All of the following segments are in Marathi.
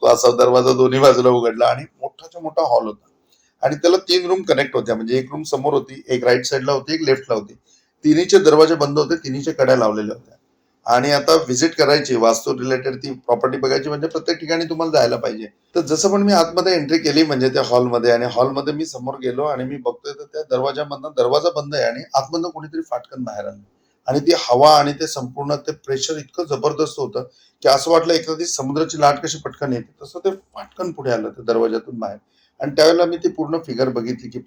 तो असा दरवाजा दोन्ही बाजूला उघडला आणि मोठाच्या मोठा हॉल होता आणि त्याला 3 रूम कनेक्ट होत्या. म्हणजे एक रूम समोर होती, एक राईट साईडला होती, एक लेफ्टला होती. तिन्हीचे दरवाजे बंद होते, तिन्हीच्या कड्या लावलेल्या होत्या. आणि आता व्हिजिट करायची, वास्तू रिलेटेड ती प्रॉपर्टी बघायची म्हणजे प्रत्येक ठिकाणी तुम्हाला जायला पाहिजे. तर जसं पण मी आतमध्ये एंट्री केली म्हणजे त्या हॉलमध्ये आणि हॉलमध्ये मी समोर गेलो आणि मी बघतोय तर त्या दरवाजामधनं दरवाजा बंद आहे आणि आतमधनं कोणीतरी फाटकन बाहेर आलं. आणि ती हवा आणि ते संपूर्ण ते प्रेशर इतकं जबरदस्त होतं की असं वाटलं एखादी समुद्राची लाट कशी पटकन येते तसं ते फाटकन पुढे आलं त्या दरवाजातून बाहेर. आणि त्यावेळेला मी ती पूर्ण फिगर बघितली की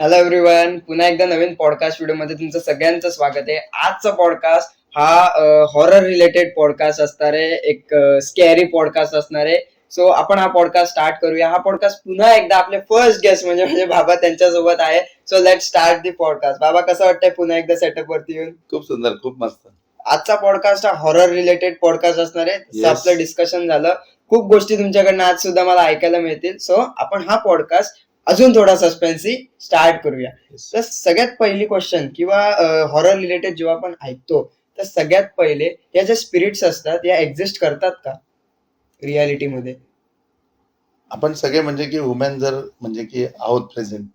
हॅलो एव्हरीवन, पुन्हा एकदा नवीन पॉडकास्ट व्हिडिओमध्ये तुमचं सगळ्यांचं स्वागत आहे. आजचा पॉडकास्ट हा हॉरर रिलेटेड पॉडकास्ट असणार आहे, एक स्कॅरी पॉडकास्ट असणार आहे. सो आपण हा पॉडकास्ट स्टार्ट करूया. हा पॉडकास्ट पुन्हा एकदा आपले फर्स्ट गेस्ट म्हणजे माझे बाबा त्यांच्यासोबत आहे. So let start the podcast. बाबा, कसं वाटतंय पुन्हा एकदा सेटअप वरती येऊन? खूप सुंदर, खूप मस्त. आजचा पॉडकास्ट हा हॉरर रिलेटेड पॉडकास्ट असणार आहे. Yes. आपलं डिस्कशन झालं, खूप गोष्टी तुमच्याकडनं आज सुद्धा मला ऐकायला मिळतील. सो आपण हा पॉडकास्ट अजून थोडा सस्पेन्सी स्टार्ट करूया. Yes. तर सगळ्यात पहिली क्वेश्चन किंवा हॉरर रिलेटेड जेव्हा आपण ऐकतो तर सगळ्यात पहिले या ज्या स्पिरिट्स असतात या एक्झिस्ट करतात का रियालिटीमध्ये? आपण सगळे म्हणजे की ह्युमन जर म्हणजे की आहोत प्रेझेंट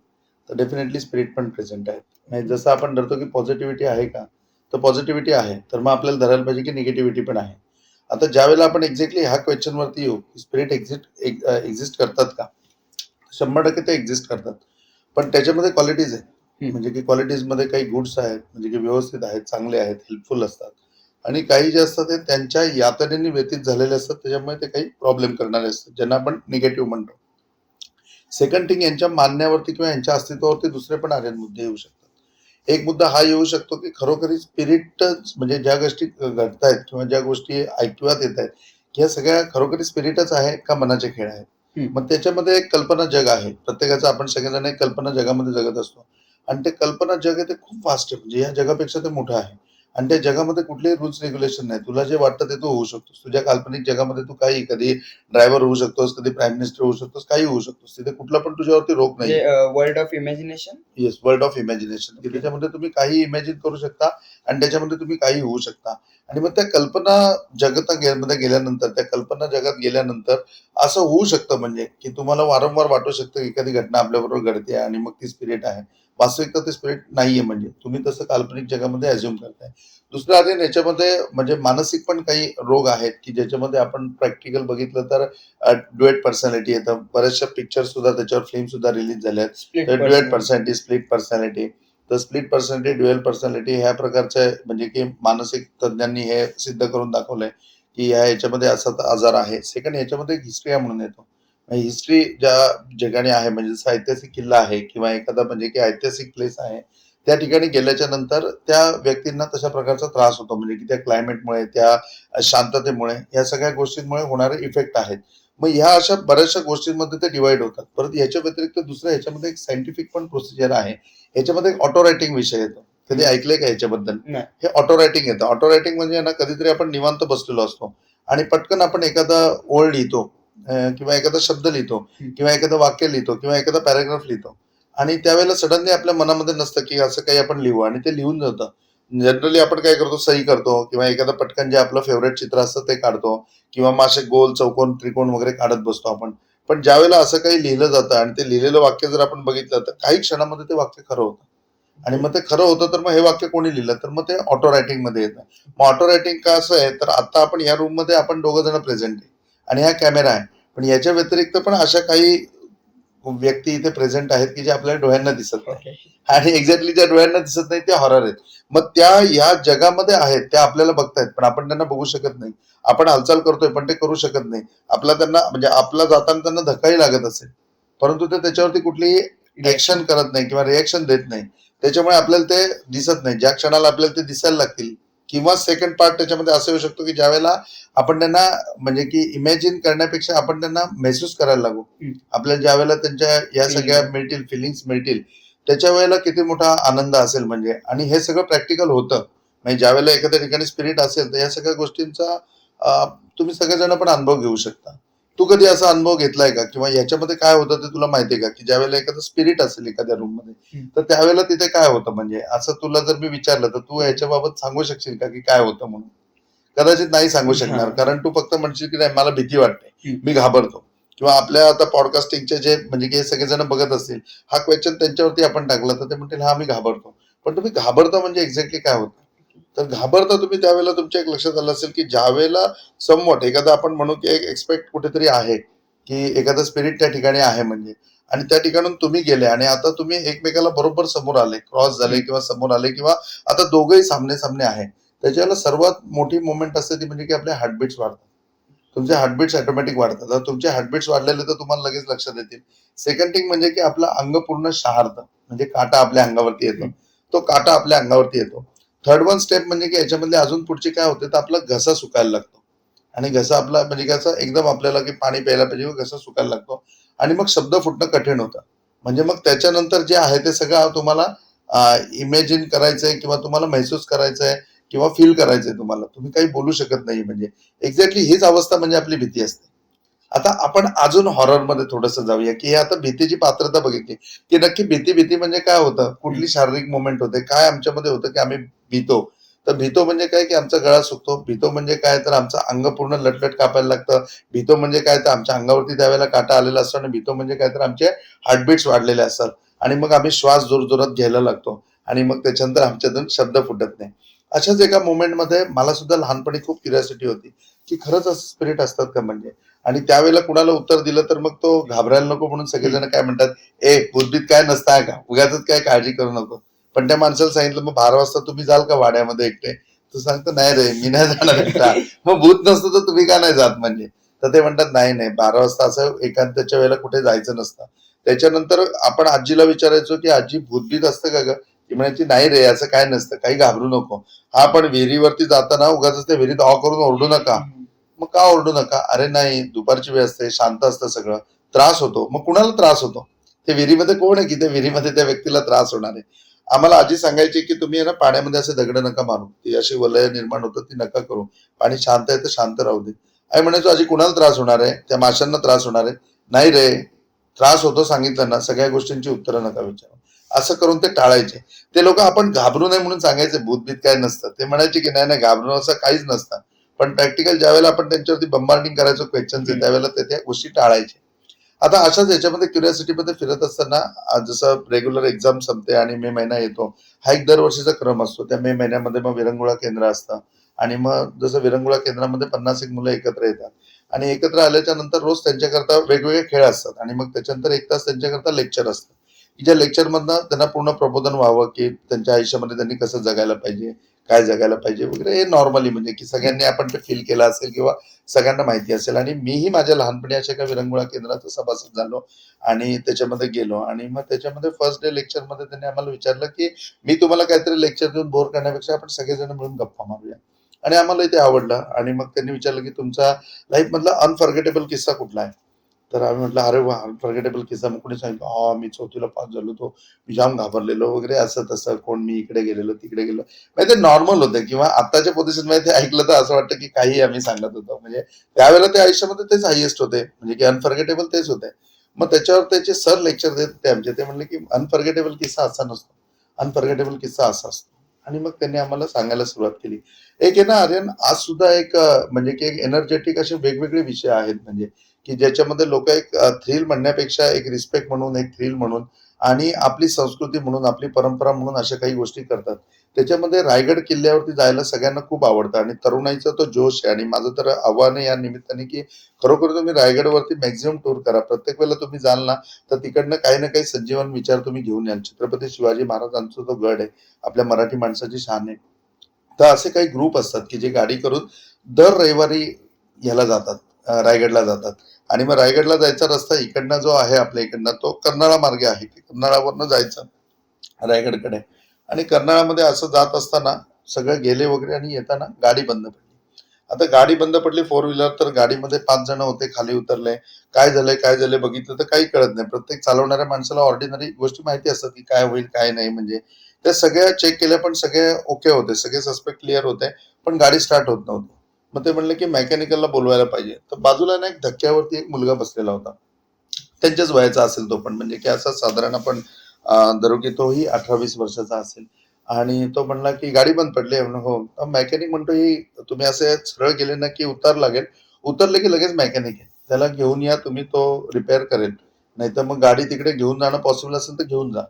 तर डेफिनेटली स्पिरिट पण प्रेझेंट आहे. म्हणजे जसं आपण धरतो की पॉझिटिव्हिटी आहे का, तर पॉझिटिव्हिटी आहे. तर मग आपल्याला धरायला पाहिजे की निगेटिव्हिटी पण आहे. आता ज्यावेळेला आपण एक्झॅक्टली ह्या क्वेश्चन वरती येऊ की स्पिरिट एक्झिस्ट करतात का, 100% ते एक्झिस्ट करतात. पण त्याच्यामध्ये क्वालिटीज आहेत. म्हणजे की क्वालिटीज मध्ये काही गुड्स आहेत म्हणजे की व्यवस्थित आहेत, चांगले आहेत, हेल्पफुल असतात. आणि काही जे असतात ते त्यांच्या यातनेने व्यतीत झालेले असतात, त्याच्यामुळे ते काही प्रॉब्लेम करणारे असतात, ज्यांना आपण निगेटिव्ह म्हणतो. सेकंड थिंग, यांच्या मानण्यावरती किंवा यांच्या अस्तित्वावरती दुसरे पण आर्यन मुद्दे येऊ शकतात. एक मुद्दा हा येऊ शकतो की खरोखरी स्पिरिट म्हणजे ज्या गोष्टी घडतायत किंवा ज्या गोष्टी ऐकवात येत आहेत, ह्या सगळ्या खरोखरी स्पिरिटच आहे का मनाचे खेळ आहेत. मग त्याच्यामध्ये एक कल्पना जग आहे प्रत्येकाचं. आपण सगळेजण एक कल्पना जगामध्ये जगत असतो आणि ते कल्पना जग आहे ते खूप वास्ट आहे. म्हणजे या जगापेक्षा ते मोठं आहे आणि त्या जगामध्ये कुठलेही रूल्स रेग्युलेशन नाही. तुला जे वाटतं ते तू होऊ शकतोस. तुझ्या काल्पनिक जगामध्ये तू काही कधी ड्रायव्हर होऊ शकतोस, कधी प्राईम मिनिस्टर होऊ शकतोस, काही होऊ शकतोस. तिथे कुठला पण तुझ्यावरती रोक नाही. World of imagination. Yes, world of imagination, की Okay. त्याच्यामध्ये तुम्ही काही इमॅजिन करू शकता आणि त्याच्यामध्ये तुम्ही काही होऊ शकता. आणि मग त्या कल्पना मध्ये गेल्यानंतर, त्या कल्पना जगात गेल्यानंतर असं होऊ शकतं म्हणजे की तुम्हाला वारंवार वाटू शकतं की एखादी घटना आपल्याबरोबर घडते आणि मग ती स्पिरिट आहे. वास्तविकता ते स्पिरिट नाहीये, म्हणजे तुम्ही तसं काल्पनिक जगामध्ये अज्युम करताय. दुसरं आहे याच्यामध्ये म्हणजे मानसिक पण काही रोग आहेत की ज्याच्यामध्ये आपण प्रॅक्टिकल बघितलं तर ड्युएट पर्सनॅलिटी येतं. बऱ्याचशा पिक्चर सुद्धा त्याच्यावर फिल्म सुद्धा रिलीज झाल्या आहेत. Duet personality, split personality. तर स्प्लिट पर्सनॅलिटी, ड्युएल पर्सनॅलिटी ह्या प्रकारच्या म्हणजे की मानसिक तज्ञांनी हे सिद्ध करून दाखवलंय की याच्यामध्ये असा आजार आहे. सेकंड, याच्यामध्ये एक हिस्ट्री आहे म्हणून येतो. हिस्ट्री ज्या ठिकाणी आहे म्हणजे जसं ऐतिहासिक किल्ला आहे किंवा एखादा म्हणजे की ऐतिहासिक प्लेस आहे, त्या ठिकाणी गेल्याच्या नंतर त्या व्यक्तींना तशा प्रकारचा त्रास होतो. म्हणजे की त्या क्लायमेटमुळे, त्या शांततेमुळे, या सगळ्या गोष्टींमुळे होणारे इफेक्ट आहेत. मग ह्या अशा बऱ्याचशा गोष्टींमध्ये ते डिवाइड होतात. परत याच्या व्यतिरिक्त दुसरं ह्याच्यामध्ये एक सायंटिफिक पण प्रोसिजर आहे. याच्यामध्ये एक ऑटो रायटिंग विषय येतो. कधी ऐकलंय का याच्याबद्दल? हे ऑटो रायटिंग येतं. ऑटो रायटिंग म्हणजे ना कधीतरी आपण निवांत बसलेलो असतो आणि पटकन आपण एखादा ओळ लिहितो किंवा एखादा शब्द लिहितो किंवा एखादं वाक्य लिहितो किंवा एखादा पॅराग्राफ लिहितो आणि त्यावेळेला सडनली आपल्या मनामध्ये नसतं की असं काही आपण लिहू आणि ते लिहून जातं. जनरली आपण काय करतो, सही करतो किंवा एखादं पटकन जे आपलं फेवरेट चित्र असतं ते काढतो किंवा मग असे गोल, चौकोन, त्रिकोण वगैरे काढत बसतो आपण. पण ज्यावेळेला असं काही लिहिलं जातं आणि ते लिहिलेलं वाक्य जर आपण बघितलं तर काही क्षणामध्ये ते वाक्य खरं होतं. आणि मग ते खरं होतं तर मग हे वाक्य कोणी लिहिलं तर मग ते ऑटो रायटिंग मध्ये येतं. मग ऑटो रायटिंग का असं आहे तर आता आपण या रूम मध्ये आपण दोघं जण प्रेझेंट आहे आणि हा कॅमेरा आहे. पण याच्या व्यतिरिक्त पण अशा काही व्यक्ती इथे प्रेझेंट आहेत की जे आपल्या डोळ्यांना दिसत नाही आणि एक्झॅक्टली ज्या डोळ्यांना दिसत नाही त्या हॉरर आहेत. मग त्या या जगामध्ये आहेत, त्या आपल्याला बघतायत पण आपण त्यांना बघू शकत नाही. आपण हालचाल करतोय पण ते करू शकत नाही. आपला त्यांना म्हणजे आपला जाताना त्यांना धक्काही लागत असेल परंतु ते त्याच्यावरती कुठलीही ऍक्शन करत नाही किंवा रिएक्शन देत नाही. त्याच्यामुळे आपल्याला ते दिसत नाही. ज्या क्षणाला आपल्याला ते दिसायला लागतील किंवा सेकंड पार्ट त्याच्यामध्ये असं येऊ शकतो की ज्या वेळेला आपण त्यांना म्हणजे की इमॅजिन करण्यापेक्षा आपण त्यांना महसूस करायला लागू. आपल्याला ज्या वेळेला त्यांच्या या सगळ्या मिळतील, फिलिंग्स मिळतील, त्याच्या वेळेला किती मोठा आनंद असेल म्हणजे. आणि हे सगळं प्रॅक्टिकल होतं. म्हणजे ज्या वेळेला एखाद्या ठिकाणी स्पिरिट असेल तर या सगळ्या गोष्टींचा तुम्ही सगळेजण पण अनुभव घेऊ शकता. तू कधी असा अनुभव घेतलाय का किंवा याच्यामध्ये काय होतं ते तुला माहितीये का की ज्या वेळेला एखादं स्पिरिट असेल एखाद्या रूम मध्ये तर त्यावेळेला तिथे काय होतं म्हणजे असं तुला जर मी विचारलं तर तू याच्याबाबत सांगू शकशील का की काय होतं म्हणून? कदाचित नाही सांगू शकणार, हा. कारण तू फक्त म्हणशील की नाही मला भीती वाटते, हम्म. मी घाबरतो. किंवा आपल्या आता पॉडकास्टिंगचे जे म्हणजे की सगळेजण बघत असतील, हा क्वेश्चन त्यांच्यावरती आपण टाकला तर ते म्हणतील हा मी घाबरतो. पण तुम्ही घाबरता म्हणजे एक्झॅक्टली काय होतं? तर घाबरता तुम्ही त्यावेळेला तुमच्या एक लक्षात आलं असेल की ज्यावेळेला समवॉट एखादा आपण म्हणू की एक एक्सपेक्ट कुठेतरी आहे, की एखादं स्पिरिट त्या ठिकाणी आहे म्हणजे, आणि त्या ठिकाणून तुम्ही गेले आणि आता तुम्ही एकमेकाला बरोबर समोर आले, क्रॉस झाले किंवा समोर आले किंवा आता दोघंही सामने सामने आहे. त्याच्यावेळेला सर्वात मोठी मोमेंट असते ती म्हणजे की आपले हार्टबीट्स वाढतात. तुमचे हार्टबीट्स ऑटोमॅटिक वाढतात. तर तुमचे हार्टबीट्स वाढलेले तर तुम्हाला लगेच लक्षात येतील. सेकंड थिंग म्हणजे की आपलं अंग पूर्ण शहारतं. म्हणजे काटा आपल्या अंगावरती येतो. तो काटा आपल्या अंगावरती येतो. थर्ड वन स्टेप म्हणजे की याच्यामधले अजून पुढची काय होते तर आपला घसा सुकायला लागतो. आणि घसा आपला म्हणजे कसं एकदम आपल्याला की पाणी प्यायला पाहिजे व घसा सुकायला लागतो. आणि मग शब्द फुटणं कठीण होतं. म्हणजे मग त्याच्यानंतर जे आहे ते सगळं तुम्हाला इमॅजिन करायचंय किंवा तुम्हाला महसूस करायचंय किंवा फील करायचंय तुम्हाला. तुम्ही काही बोलू शकत नाही म्हणजे. एक्झॅक्टली हीच अवस्था म्हणजे आपली भीती असते. आता आपण अजून हॉररमध्ये थोडंसं जाऊया, की हे आता भीतीची पात्रता बघितली, की नक्की भीती भीती म्हणजे काय होतं? कुठली शारीरिक मुवमेंट होते? काय आमच्यामध्ये होतं, की आम्ही भीतो. तर भीतो म्हणजे काय, की आमचा गळा सुकतो. भीतो म्हणजे काय, तर आमचं अंग पूर्ण लटलट कापायला लागतं. भीतो म्हणजे काय, तर आमच्या अंगावरती त्यावेळेला काटा आलेला असतो आणि भीतो म्हणजे काय, तर आमचे हार्टबीट्स वाढलेले असतात आणि मग आम्ही श्वास जोरजोरात घ्यायला लागतो आणि मग त्याच्यानंतर आमच्यातून शब्द फुटत नाही. अशाच एका मोमेंटमध्ये मला सुद्धा लहानपणी खूप क्युरिओसिटी होती, की खरंच असं स्पिरिट असतात का म्हणजे? आणि त्यावेळेला कुणाला उत्तर दिलं तर मग तो घाबरायला नको म्हणून सगळेजण काय म्हणतात, ए भूतबीत काय नसतं का, उगाच काय काळजी करू नको. पण त्या माणसाला सांगितलं मग 12 वाजता तुम्ही जाल का वाड्यामध्ये एकटे? तो सांगतो नाही रे मी नाही जाणार एकटा. मग भूत नसतं तर तुम्ही का नाही जात म्हणजे? तर ते म्हणतात नाही नाही 12 वाजता असं एकांताच्या वेळेला कुठे जायचं नसतं. त्याच्यानंतर आपण आजीला विचारायचो की आजी भूतबीत असतं का ग? ती म्हणायची नाही रे असं काय नसतं, काही घाबरू नको. हा पण विहिरीवरती जाताना उगाच त्या विहिरीत करून ओरडू नका. मग का ओरडू नका? अरे नाही, दुपारची वेळ असते, शांत असतं सगळं. त्रास होतो. मग कुणाला त्रास होतो? ते विहिरीमध्ये कोण आहे की त्या विहिरीमध्ये त्या व्यक्तीला त्रास होणार आहे? आम्हाला आजी सांगायची की तुम्ही आहे ना पाण्यामध्ये असे दगड नका मारू. ती अशी वलय निर्माण होतात ती नका करू. पाणी शांत आहे तर शांत राहू दे. आई म्हणायचो आजी कुणाला त्रास होणार आहे? त्या माशांना त्रास होणार आहे? नाही रे, त्रास होतो सांगितलं ना, सगळ्या गोष्टींची उत्तरं नका विचारू. असं करून ते टाळायचे. ते लोक आपण घाबरू नये म्हणून सांगायचे भूतबीत काय नसतं. ते म्हणायचे की नाही नाही घाबरू असं काहीच नसतं. पण प्रॅक्टिकल ज्यावेळेला आपण त्यांच्यावरती बंबार्डिंग करायचो क्वेश्चनचे त्यावेळेला ते त्या गोष्टी टाळायचे. आता अशाच याच्यामध्ये क्युरिओसिटीमध्ये फिरत असताना जसं रेग्युलर एक्झाम संपते आणि मे महिना येतो. हा एक दरवर्षीचा क्रम असतो. त्या मे महिन्यामध्ये मग विरंगुळा केंद्र असतं आणि मग जसं विरंगुळा केंद्रामध्ये 50 एक मुलं एकत्र येतात आणि एकत्र आल्याच्या नंतर रोज त्यांच्याकरता वेगवेगळे खेळ असतात आणि मग त्याच्यानंतर 1 तास त्यांच्याकरता लेक्चर असतं. की ज्या लेक्चरमधनं त्यांना पूर्ण प्रबोधन व्हावं, की त्यांच्या आयुष्यामध्ये त्यांनी कसं जगायला पाहिजे, काय जगायला पाहिजे वगैरे हे नॉर्मली म्हणजे की सगळ्यांनी आपण ते फील केलं असेल किंवा सगळ्यांना माहिती असेल. आणि मीही माझ्या लहानपणी अशा एका विरंगुळा केंद्राचा सभासद झालो आणि त्याच्यामध्ये गेलो आणि मग त्याच्यामध्ये फर्स्ट डे लेक्चरमध्ये त्यांनी आम्हाला विचारलं, की "मी तुम्हाला काहीतरी लेक्चर देऊन बोर करण्यापेक्षा आपण सगळेजण मिळून गप्पा मारूया." आणि आम्हालाही ते आवडलं आणि मग त्यांनी विचारलं, की "तुमचा लाईफमधला अनफॉरगेटेबल किस्सा कुठला आहे?" तर आम्ही म्हटलं, "अरे वाह! अनफॉरगेटेबल किस्सा." मग कोणी सांगितलं, "हां, मी 4थीला पास झालो होतो. मी जाम घाबरलेलो वगैरे असं-तसं. कोण मी इकडे गेलेलो, तिकडे गेलो." म्हणजे ते नॉर्मल होतं किंवा आत्ताच्या पोझिशनमध्ये ते ऐकलं तर असं वाटतं, की काही आम्ही सांगत होतो. म्हणजे त्यावेळेला ते आयुष्यामध्ये तेच हायेस्ट होते. म्हणजे की अनफॉरगेटेबल तेच होते. मग त्याच्यावर त्याचे सर लेक्चर देत होते आमचे. ते म्हणले, की "अनफॉरगेटेबल किस्सा असा नसतो. अनफॉरगेटेबल किस्सा असा असतो." आणि मग त्यांनी आम्हाला सांगायला सुरुवात केली. एक आहे ना आर्यन, आज सुद्धा एक म्हणजे की एक एनर्जेटिक असे वेगवेगळे विषय आहेत म्हणजे, की ज्याच्यामध्ये लोकं एक थ्रिल म्हणण्यापेक्षा एक रिस्पेक्ट म्हणून, एक थ्रिल म्हणून आणि आपली संस्कृती म्हणून, आपली परंपरा म्हणून अशा काही गोष्टी करतात. त्याच्यामध्ये रायगड किल्ल्यावरती जायला सगळ्यांना खूप आवडतं आणि तरुणाईचा तो जोश आहे आणि माझं तर आव्हान आहे या निमित्ताने, की खरोखर तुम्ही रायगडवरती मॅक्सिमम टूर करा. प्रत्येक वेळेला तुम्ही जाल ना, तर तिकडनं काही ना काही संजीवन विचार तुम्ही घेऊन याल. छत्रपती शिवाजी महाराजांचा जो गड आहे, आपल्या मराठी माणसाची शान आहे. तर असे काही ग्रुप असतात, की जे गाडी करून दर रविवारी ह्याला जातात, रायगडला जातात. आणि मग रायगडला जायचा रस्ता इकडनं जो आहे आपल्या इकडनं तो कर्नाळा मार्गे आहे. कर्नाळावरनं जायचं रायगडकडे आणि कर्नाळामध्ये असं जात असताना सगळे गेले वगैरे आणि येताना गाडी बंद पडली. आता गाडी बंद पडली फोर व्हीलर, तर गाडीमध्ये 5 जण होते, खाली उतरले. काय झालंय बघितलं तर काही कळत नाही. प्रत्येक चालवणाऱ्या माणसाला ऑर्डिनरी गोष्टी माहिती असतात, की काय होईल, काय नाही म्हणजे. त्या सगळ्या चेक केल्या पण सगळे ओके होते. सगळे सस्पेक्ट क्लिअर होते. पण गाडी स्टार्ट होत नव्हती. मग ते म्हणले, की मेकॅनिकलला बोलवायला पाहिजे. तर बाजूला ना एक धक्क्यावरती एक मुलगा बसलेला होता. त्यांच्याच वयाचा असेल तो पण म्हणजे की असा साधारण आपण धरू की तोही 18-20 वर्षाचा असेल. आणि तो म्हणला की गाडी बंद पडली आहे. म्हणलं हो. मेकॅनिक म्हणतो ही तुम्ही असे सरळ गेले ना की उतार लागेल. उतरले की लगेच मेकॅनिक आहे. त्याला घेऊन या तुम्ही, तो रिपेअर करेल. नाहीतर मग गाडी तिकडे घेऊन जाणं पॉसिबल असेल तर घेऊन जा.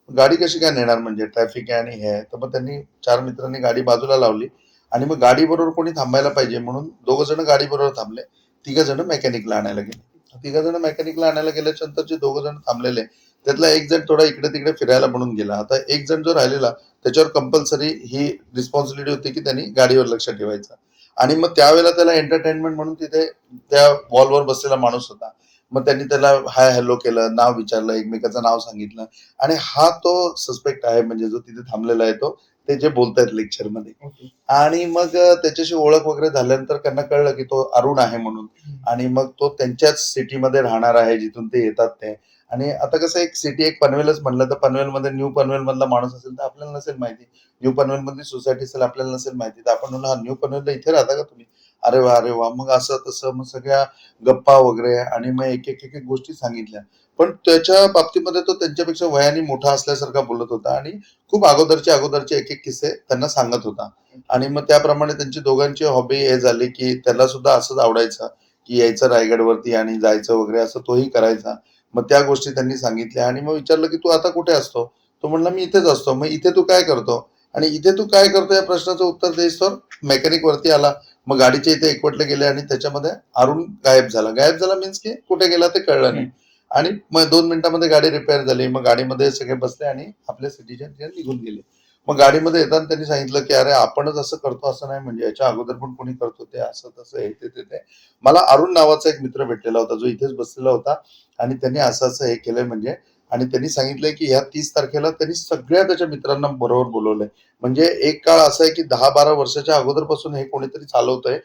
गाडी कशी काय नेणार म्हणजे ट्रॅफिक आहे आणि हे आहे. तर मग त्यांनी 4 मित्रांनी गाडी बाजूला लावली आणि मग गाडी बरोबर कोणी थांबायला पाहिजे म्हणून 2 जण गाडी बरोबर थांबले. 3 जण मेकॅनिकला आणायला गेले. 3 जण मेकॅनिकला आणायला गेल्याच्या नंतर जे 2 जण थांबलेले त्यातला एक जण थोडा इकडे तिकडे फिरायला म्हणून गेला. आता एक जण जो राहिलेला त्याच्यावर कंपल्सरी ही रिस्पॉन्सिबिलिटी होती की त्यांनी गाडीवर लक्ष ठेवायचं. आणि मग त्यावेळेला त्याला एंटरटेनमेंट म्हणून तिथे त्या वॉलवर बसलेला माणूस होता. मग त्यांनी त्याला हाय हॅलो केलं, नाव विचारलं, एकमेकाचं नाव सांगितलं आणि हा तो सस्पेक्ट आहे म्हणजे जो तिथे थांबलेला आहे तो, ते जे बोलतायत लेक्चरमध्ये. ओके. आणि मग त्याच्याशी ओळख वगैरे झाल्यानंतर त्यांना कळलं की तो अरुण आहे म्हणून. आणि मग तो त्यांच्याच सिटीमध्ये राहणार आहे जिथून ते येतात ते. आणि आता कसं एक सिटी एक पनवेलच म्हणलं तर पनवेलमध्ये न्यू पनवेल मधला माणूस असेल तर आपल्याला नसेल माहिती. न्यू पनवेल मधली सोसायटी असेल आपल्याला नसेल माहिती. तर आपण म्हणलं हा न्यू पनवेलला इथे राहता का तुम्ही? अरे वा अरे वा. मग असं तसं मग सगळ्या गप्पा वगैरे आणि मग एक गोष्टी सांगितल्या. पण त्याच्या बाबतीमध्ये तो त्यांच्यापेक्षा वयाने मोठा असल्यासारखा बोलत होता आणि खूप अगोदरचे एक किस्से त्यांना सांगत होता. आणि मग त्याप्रमाणे त्यांची दोघांची हॉबी हे झाली की त्याला सुद्धा असंच आवडायचं की यायचं रायगडवरती आणि जायचं वगैरे असं तोही करायचा. मग त्या गोष्टी त्यांनी सांगितल्या आणि मग विचारलं की तू आता कुठे असतो? तो म्हणला मी इथेच असतो. मग इथे तू काय करतो? आणि इथे तू काय करतो या प्रश्नाचं उत्तर देईस्तोवर मेकॅनिक वरती आला. मग गाडीच्या इथे एकवटले गेले आणि त्याच्यामध्ये अरुण गायब झाला. गायब झाला मीन्स की कुठे गेला ते कळलं नाही. आणि मग 2 मिनिटांमध्ये गाडी रिपेअर झाली. मग गाडीमध्ये सगळे बसले आणि आपल्या सिटीच्या निघून गेले. मग गाडीमध्ये येताना त्यांनी सांगितलं की अरे आपणच असं करतो असं नाही, म्हणजे याच्या अगोदर पण कोणी करत होते असं तसं हे ते. मला अरुण नावाचा एक मित्र भेटलेला होता जो इथेच बसलेला होता आणि त्यांनी असं असं हे केलंय म्हणजे. आणि त्यांनी सांगितलंय की ह्या 30 तारखेला त्यांनी सगळ्या त्याच्या मित्रांना बरोबर बोलवलंय. म्हणजे एक काळ असा आहे की 10-12 वर्षाच्या अगोदरपासून हे कोणीतरी चालवतंय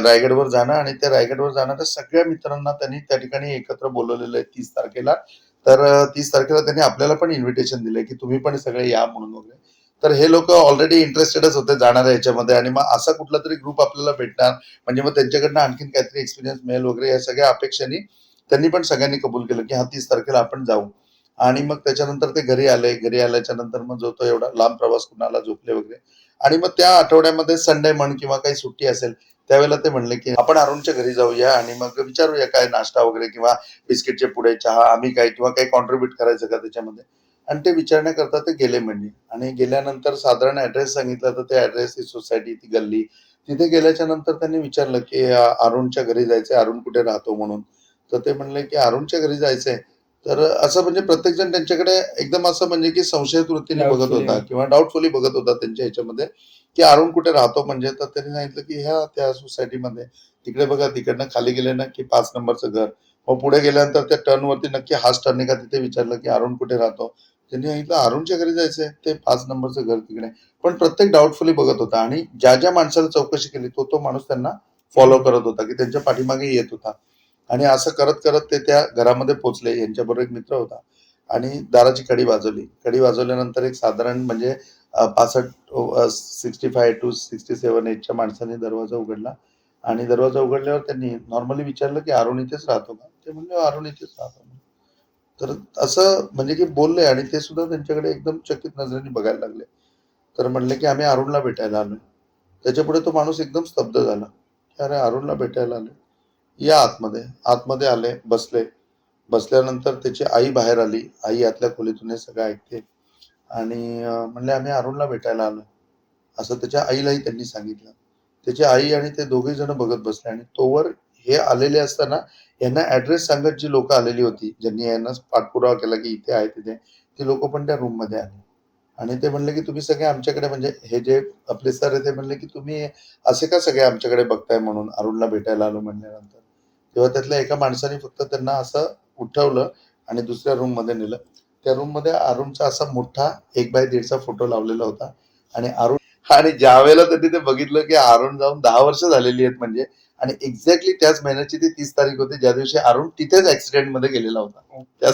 रायगडवर जाणं आणि त्या रायगडवर जाणाऱ्या सगळ्या मित्रांना त्यांनी त्या ठिकाणी एकत्र बोलवलेलं आहे 30 तारखेला. तर 30 तारखेला त्यांनी आपल्याला पण इन्व्हिटेशन दिलंय की तुम्ही पण सगळे या म्हणून वगैरे. तर हे लोक ऑलरेडी इंटरेस्टेडच होते जाणाऱ्या ह्याच्यामध्ये आणि मग असा कुठला तरी ग्रुप आपल्याला भेटणार म्हणजे मग त्यांच्याकडनं आणखीन काहीतरी एक्सपिरियन्स मिळेल वगैरे या सगळ्या अपेक्षांनी त्यांनी पण सगळ्यांनी कबूल केलं की हा 30 तारखेला आपण जाऊ. आणि मग त्याच्यानंतर ते घरी आले. घरी आल्याच्या नंतर मग जो तो एवढा लांब प्रवास कुणाला झोपले वगैरे. आणि मग त्या आठवड्यामध्ये संडे म्हण किंवा काही सुट्टी असेल त्यावेळेला ते म्हणले की आपण अरुणच्या घरी जाऊया आणि मग विचारूया काय नाश्ता वगैरे किंवा बिस्किटचे पुडे, चहा आम्ही काय किंवा काही कॉन्ट्रीब्युट करायचं का त्याच्यामध्ये. आणि ते विचारण्याकरता ते गेले म्हणजे. आणि गेल्यानंतर साधारण ऍड्रेस सांगितला तर ते ऍड्रेस, ती सोसायटी, ती गल्ली. तिथे गेल्याच्या नंतर त्यांनी विचारलं की अरुणच्या घरी जायचंय, अरुण कुठे राहतो म्हणून. तर ते म्हणले की अरुणच्या घरी जायचंय. तर असं म्हणजे प्रत्येक जण त्यांच्याकडे एकदम असं म्हणजे की संशयित वृत्तीने बघत Doubtfully. होता किंवा डाऊटफुली बघत होता त्यांच्या ह्याच्यामध्ये की अरुण कुठे राहतो म्हणजे. तर त्यांनी सांगितलं की ह्या त्या सोसायटीमध्ये तिकडे बघा, तिकडनं खाली गेले ना की 5 नंबरचं घर. मग पुढे गेल्यानंतर त्या टर्न वरती नक्की हाच टर्न आहे का तिथे विचारलं की अरुण कुठे राहतो. त्यांनी सांगितलं अरुणच्या घरी जायचंय, ते 5 नंबरचं घर तिकडे. पण प्रत्येक डाऊटफुली बघत होता आणि ज्या ज्या माणसाला चौकशी केली तो तो माणूस त्यांना फॉलो करत होता की त्यांच्या पाठीमागे येत होता. आणि असं करत करत ते त्या घरामध्ये पोहोचले. यांच्याबरोबर एक मित्र होता आणि दाराची कडी वाजवली. कडी वाजवल्यानंतर एक साधारण म्हणजे 65 टू 67 एजच्या माणसाने दरवाजा उघडला. आणि दरवाजा उघडल्यावर त्यांनी नॉर्मली विचारलं की अरुण इथेच राहतो का? ते म्हणले अरुण इथेच राहतो. तर असं म्हणजे की बोलले आणि ते सुद्धा त्यांच्याकडे एकदम चकित नजरेने बघायला लागले. तर म्हणले की आम्ही अरुणला भेटायला आलोय. त्याच्यापुढे तो माणूस एकदम स्तब्ध झाला. की अरे अरुणला भेटायला आलोय. या आतमध्ये. आतमध्ये आले, बसले. बसल्यानंतर त्याची आई बाहेर आली. आई आतल्या खोलीतून हे सगळं ऐकते. आणि म्हणले आम्ही अरुणला भेटायला आलोय. असं त्याच्या आईलाही त्यांनी सांगितलं. त्याची आई आणि ते दोघे जण बघत बसले आणि तोवर हे आलेले असताना यांना ऍड्रेस सांगत जी लोक आलेली होती, ज्यांनी यांना पाठपुरावा केला की इथे आहे तिथे, ती लोक पण त्या रूम मध्ये आली. आणि ते म्हणले की तुम्ही सगळे आमच्याकडे म्हणजे हे जे आपले सर आहे ते म्हणले की तुम्ही असे का सगळे आमच्याकडे बघताय म्हणून अरुणला भेटायला आलो म्हणल्यानंतर. तेव्हा त्यातल्या एका माणसाने फक्त त्यांना असं उठवलं आणि दुसऱ्या रूम मध्ये नेलं. त्या रूम मध्ये अरुणचा असा मोठा 1x1.5चा फोटो लावलेला होता. आणि अरुण आणि ज्यावेळेला त्यांनी ते बघितलं की अरुण जाऊन 10 वर्ष झालेली आहेत म्हणजे. आणि एक्झॅक्टली त्याच महिन्याची ती 30 तारीख होती ज्या दिवशी अरुण तिथेच ऍक्सिडेंट मध्ये गेलेला होता. त्या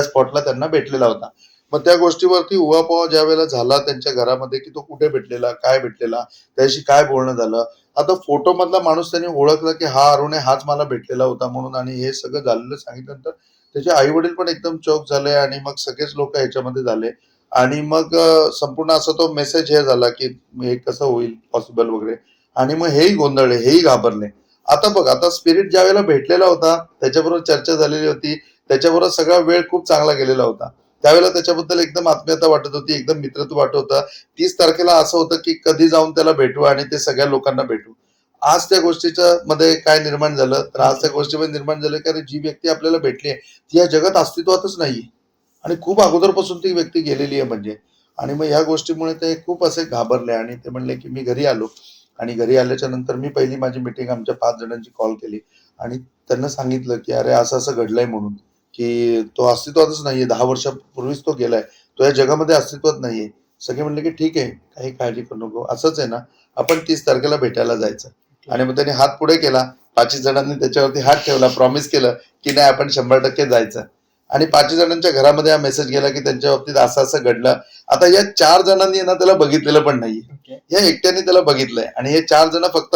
स्पॉटला त्यांना भेटलेला होता. मग त्या गोष्टीवरती उहापोहा ज्या वेळेला झाला त्यांच्या घरामध्ये की तो कुठे भेटलेला, काय भेटलेला, त्याशी काय बोलणं झालं. आता फोटो मधला माणूस त्यांनी ओळखला की हा अरुण आहे, हाच मला भेटलेला होता म्हणून. आणि हे सगळं झालेलं सांगितल्यानंतर त्याचे आई वडील पण एकदम चौक झाले आणि मग सगळेच लोक ह्याच्यामध्ये झाले. आणि मग संपूर्ण असा तो मेसेज हे झाला की हे कसं होईल पॉसिबल वगैरे. आणि मग हेही गोंधळले, हेही घाबरले. आता बघ, आता स्पिरिट ज्या वेळेला भेटलेला होता, त्याच्याबरोबर चर्चा झालेली होती, त्याच्याबरोबर सगळा वेळ खूप चांगला गेलेला होता. त्यावेळेला त्याच्याबद्दल एकदम आत्मीयता वाटत होती, एकदम मित्रत्व वाटत होतं. 30 तारखेला असं होतं की कधी जाऊन त्याला भेटू आणि ते सगळ्या लोकांना भेटू. आज त्या गोष्टीच्या मध्ये काय निर्माण झालं, तर आज त्या गोष्टीमध्ये निर्माण झालं की अरे जी व्यक्ती आपल्याला भेटली आहे, ती या जगात अस्तित्वातच नाहीये. आणि खूप अगोदरपासून ती व्यक्ती गेलेली आहे म्हणजे. आणि मग ह्या गोष्टीमुळे ते खूप असे घाबरले आणि ते म्हणले की मी घरी आलो. आणि घरी आल्याच्या नंतर मी पहिली माझी मीटिंग आमच्या 5 जणांची कॉल केली आणि त्यांना सांगितलं की अरे असं असं घडलंय म्हणून, की तो अस्तित्वातच नाहीये. 10 वर्षापूर्वीच तो गेलाय. तो या जगामध्ये अस्तित्वात नाहीये. सगळे म्हणले की ठीक आहे, काही काळजी करू नको. असंच आहे ना, आपण 30 तारखेला भेटायला जायचं. आणि मग त्यांनी हात पुढे केला. 5 जणांनी त्याच्यावरती हात ठेवला, प्रॉमिस केलं की नाही आपण 100% जायचं. आणि 5 जणांच्या घरामध्ये हा मेसेज गेला की त्यांच्या बाबतीत असं असं घडलं. आता या 4 जणांनी ना त्याला बघितलेलं पण नाहीये. ओके. या एकट्याने त्याला बघितलंय आणि हे 4 जण फक्त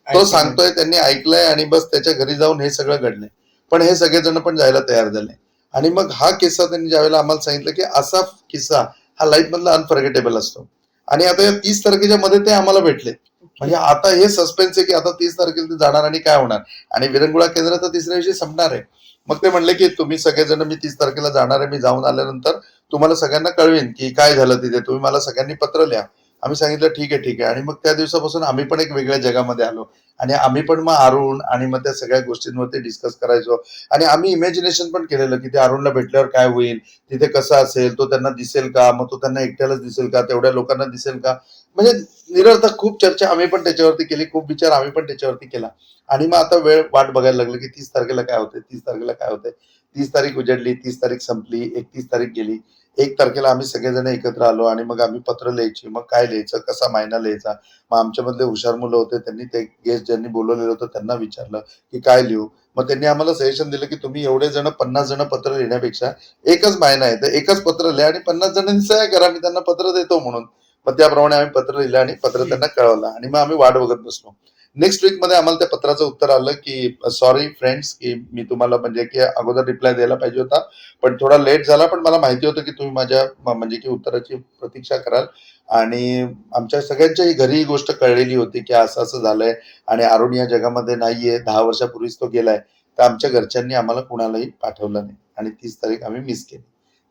तो सांगतोय त्यांनी ऐकलंय आणि बस त्याच्या घरी जाऊन हे सगळं घडलंय. पण हे सगळेजण पण जायला तयार झाले. आणि मग हा किस्सा त्यांनी ज्यावेळेला आम्हाला सांगितलं की असा किस्सा हा लाईफ मधला अनफॉरगेटेबल असतो. आणि आता या 30 तारखेच्या मध्ये ते आम्हाला भेटले. म्हणजे आता हे सस्पेन्स आहे की आता 30 तारखेला ते जाणार आणि काय होणार. आणि विरंगुळा केंद्र तर तिसऱ्या दिवशी संपणार आहे. मग ते म्हणले की तुम्ही सगळेजण, मी 30 तारखेला जाणार आहे, मी जाऊन आल्यानंतर तुम्हाला सगळ्यांना कळवेन की काय झालं तिथे, तुम्ही मला सगळ्यांनी पत्र लिहा. आम्ही सांगितलं ठीक आहे ठीक आहे. आणि मग त्या दिवसापासून आम्ही पण एक वेगळ्या जगामध्ये आलो. आणि आम्ही पण मग अरुण आणि मग त्या सगळ्या गोष्टींवरती डिस्कस करायचो. आणि आम्ही इमॅजिनेशन पण केलेलं की ते अरुणला भेटल्यावर काय होईल, तिथे कसं असेल, तो त्यांना दिसेल का, मग तो त्यांना एकट्यालाच दिसेल का, तेवढ्या लोकांना दिसेल का. म्हणजे निरर्थक खूप चर्चा आम्ही पण त्याच्यावरती केली, खूप विचार आम्ही पण त्याच्यावरती केला. आणि मग आता वेळ वाट बघायला लागलं की 30 तारखेला काय होते, 30 तारखेला काय होते. 30 तारीख उजडली, 30 तारीख संपली, 31 तारीख गेली. 1 तारखेला आम्ही सगळेजण एकत्र आलो आणि मग आम्ही पत्र लिहायची. मग काय लिहायचं, कसा महिना लिहायचा. मग आमच्यामधले हुशार मुलं होते, त्यांनी ते गेस्ट ज्यांनी बोलवलेलं होतं त्यांना विचारलं की काय लिहू. मग त्यांनी आम्हाला सजेशन दिलं की तुम्ही एवढे जण 50 जण पत्र लिहिण्यापेक्षा एकच महिना आहे तर एकच पत्र लिहा आणि 50 जणांनी सह्या करा, मी त्यांना पत्र देतो म्हणून. मग त्याप्रमाणे आम्ही पत्र लिहिलं आणि पत्र त्यांना कळवलं आणि मग आम्ही वाट बघत बसलो. नेक्स्ट वीक मध्ये आम्हाला त्या पत्राचं उत्तर आलं की सॉरी फ्रेंड्स, की मी तुम्हाला म्हणजे की अगोदर रिप्लाय द्यायला पाहिजे होता, पण थोडा लेट झाला. पण मला माहिती होतं की तुम्ही माझ्या म्हणजे की उत्तराची प्रतीक्षा कराल. आणि आमच्या सगळ्यांच्या घरी ही गोष्ट कळलेली होती की असं असं झालंय आणि अरुण या जगामध्ये नाहीये, 10 वर्षापूर्वीच तो गेलाय. तर आमच्या घरच्यांनी आम्हाला कुणालाही पाठवलं नाही आणि 30 तारीख आम्ही मिस केली.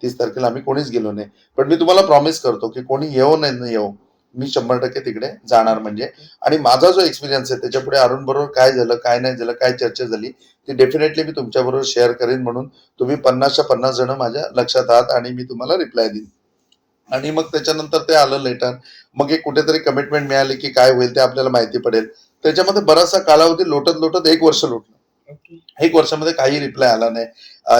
30 तारखेला आम्ही कोणीच गेलो नाही. पण मी तुम्हाला प्रॉमिस करतो की कोणी येऊ नाही येऊ, मी 100% तिकडे जाणार म्हणजे. आणि माझा जो एक्सपिरियन्स आहे त्याच्यापुढे अरुण बरोबर काय झालं, काय नाही झालं, काय चर्चा झाली, ती डेफिनेटली मी तुमच्या बरोबर शेअर करेन. म्हणून तुम्ही 50च्या 50 जण माझ्या लक्षात आहात आणि मी तुम्हाला रिप्लाय देईन. आणि मग त्याच्यानंतर ते आलं लेटर. मग एक कुठेतरी कमिटमेंट मिळाली की काय होईल ते आपल्याला माहिती पडेल. त्याच्यामध्ये बराचसा कालावधी लोटत लोटत 1 वर्ष लोटलं. 1 वर्षामध्ये काही रिप्लाय आला नाही.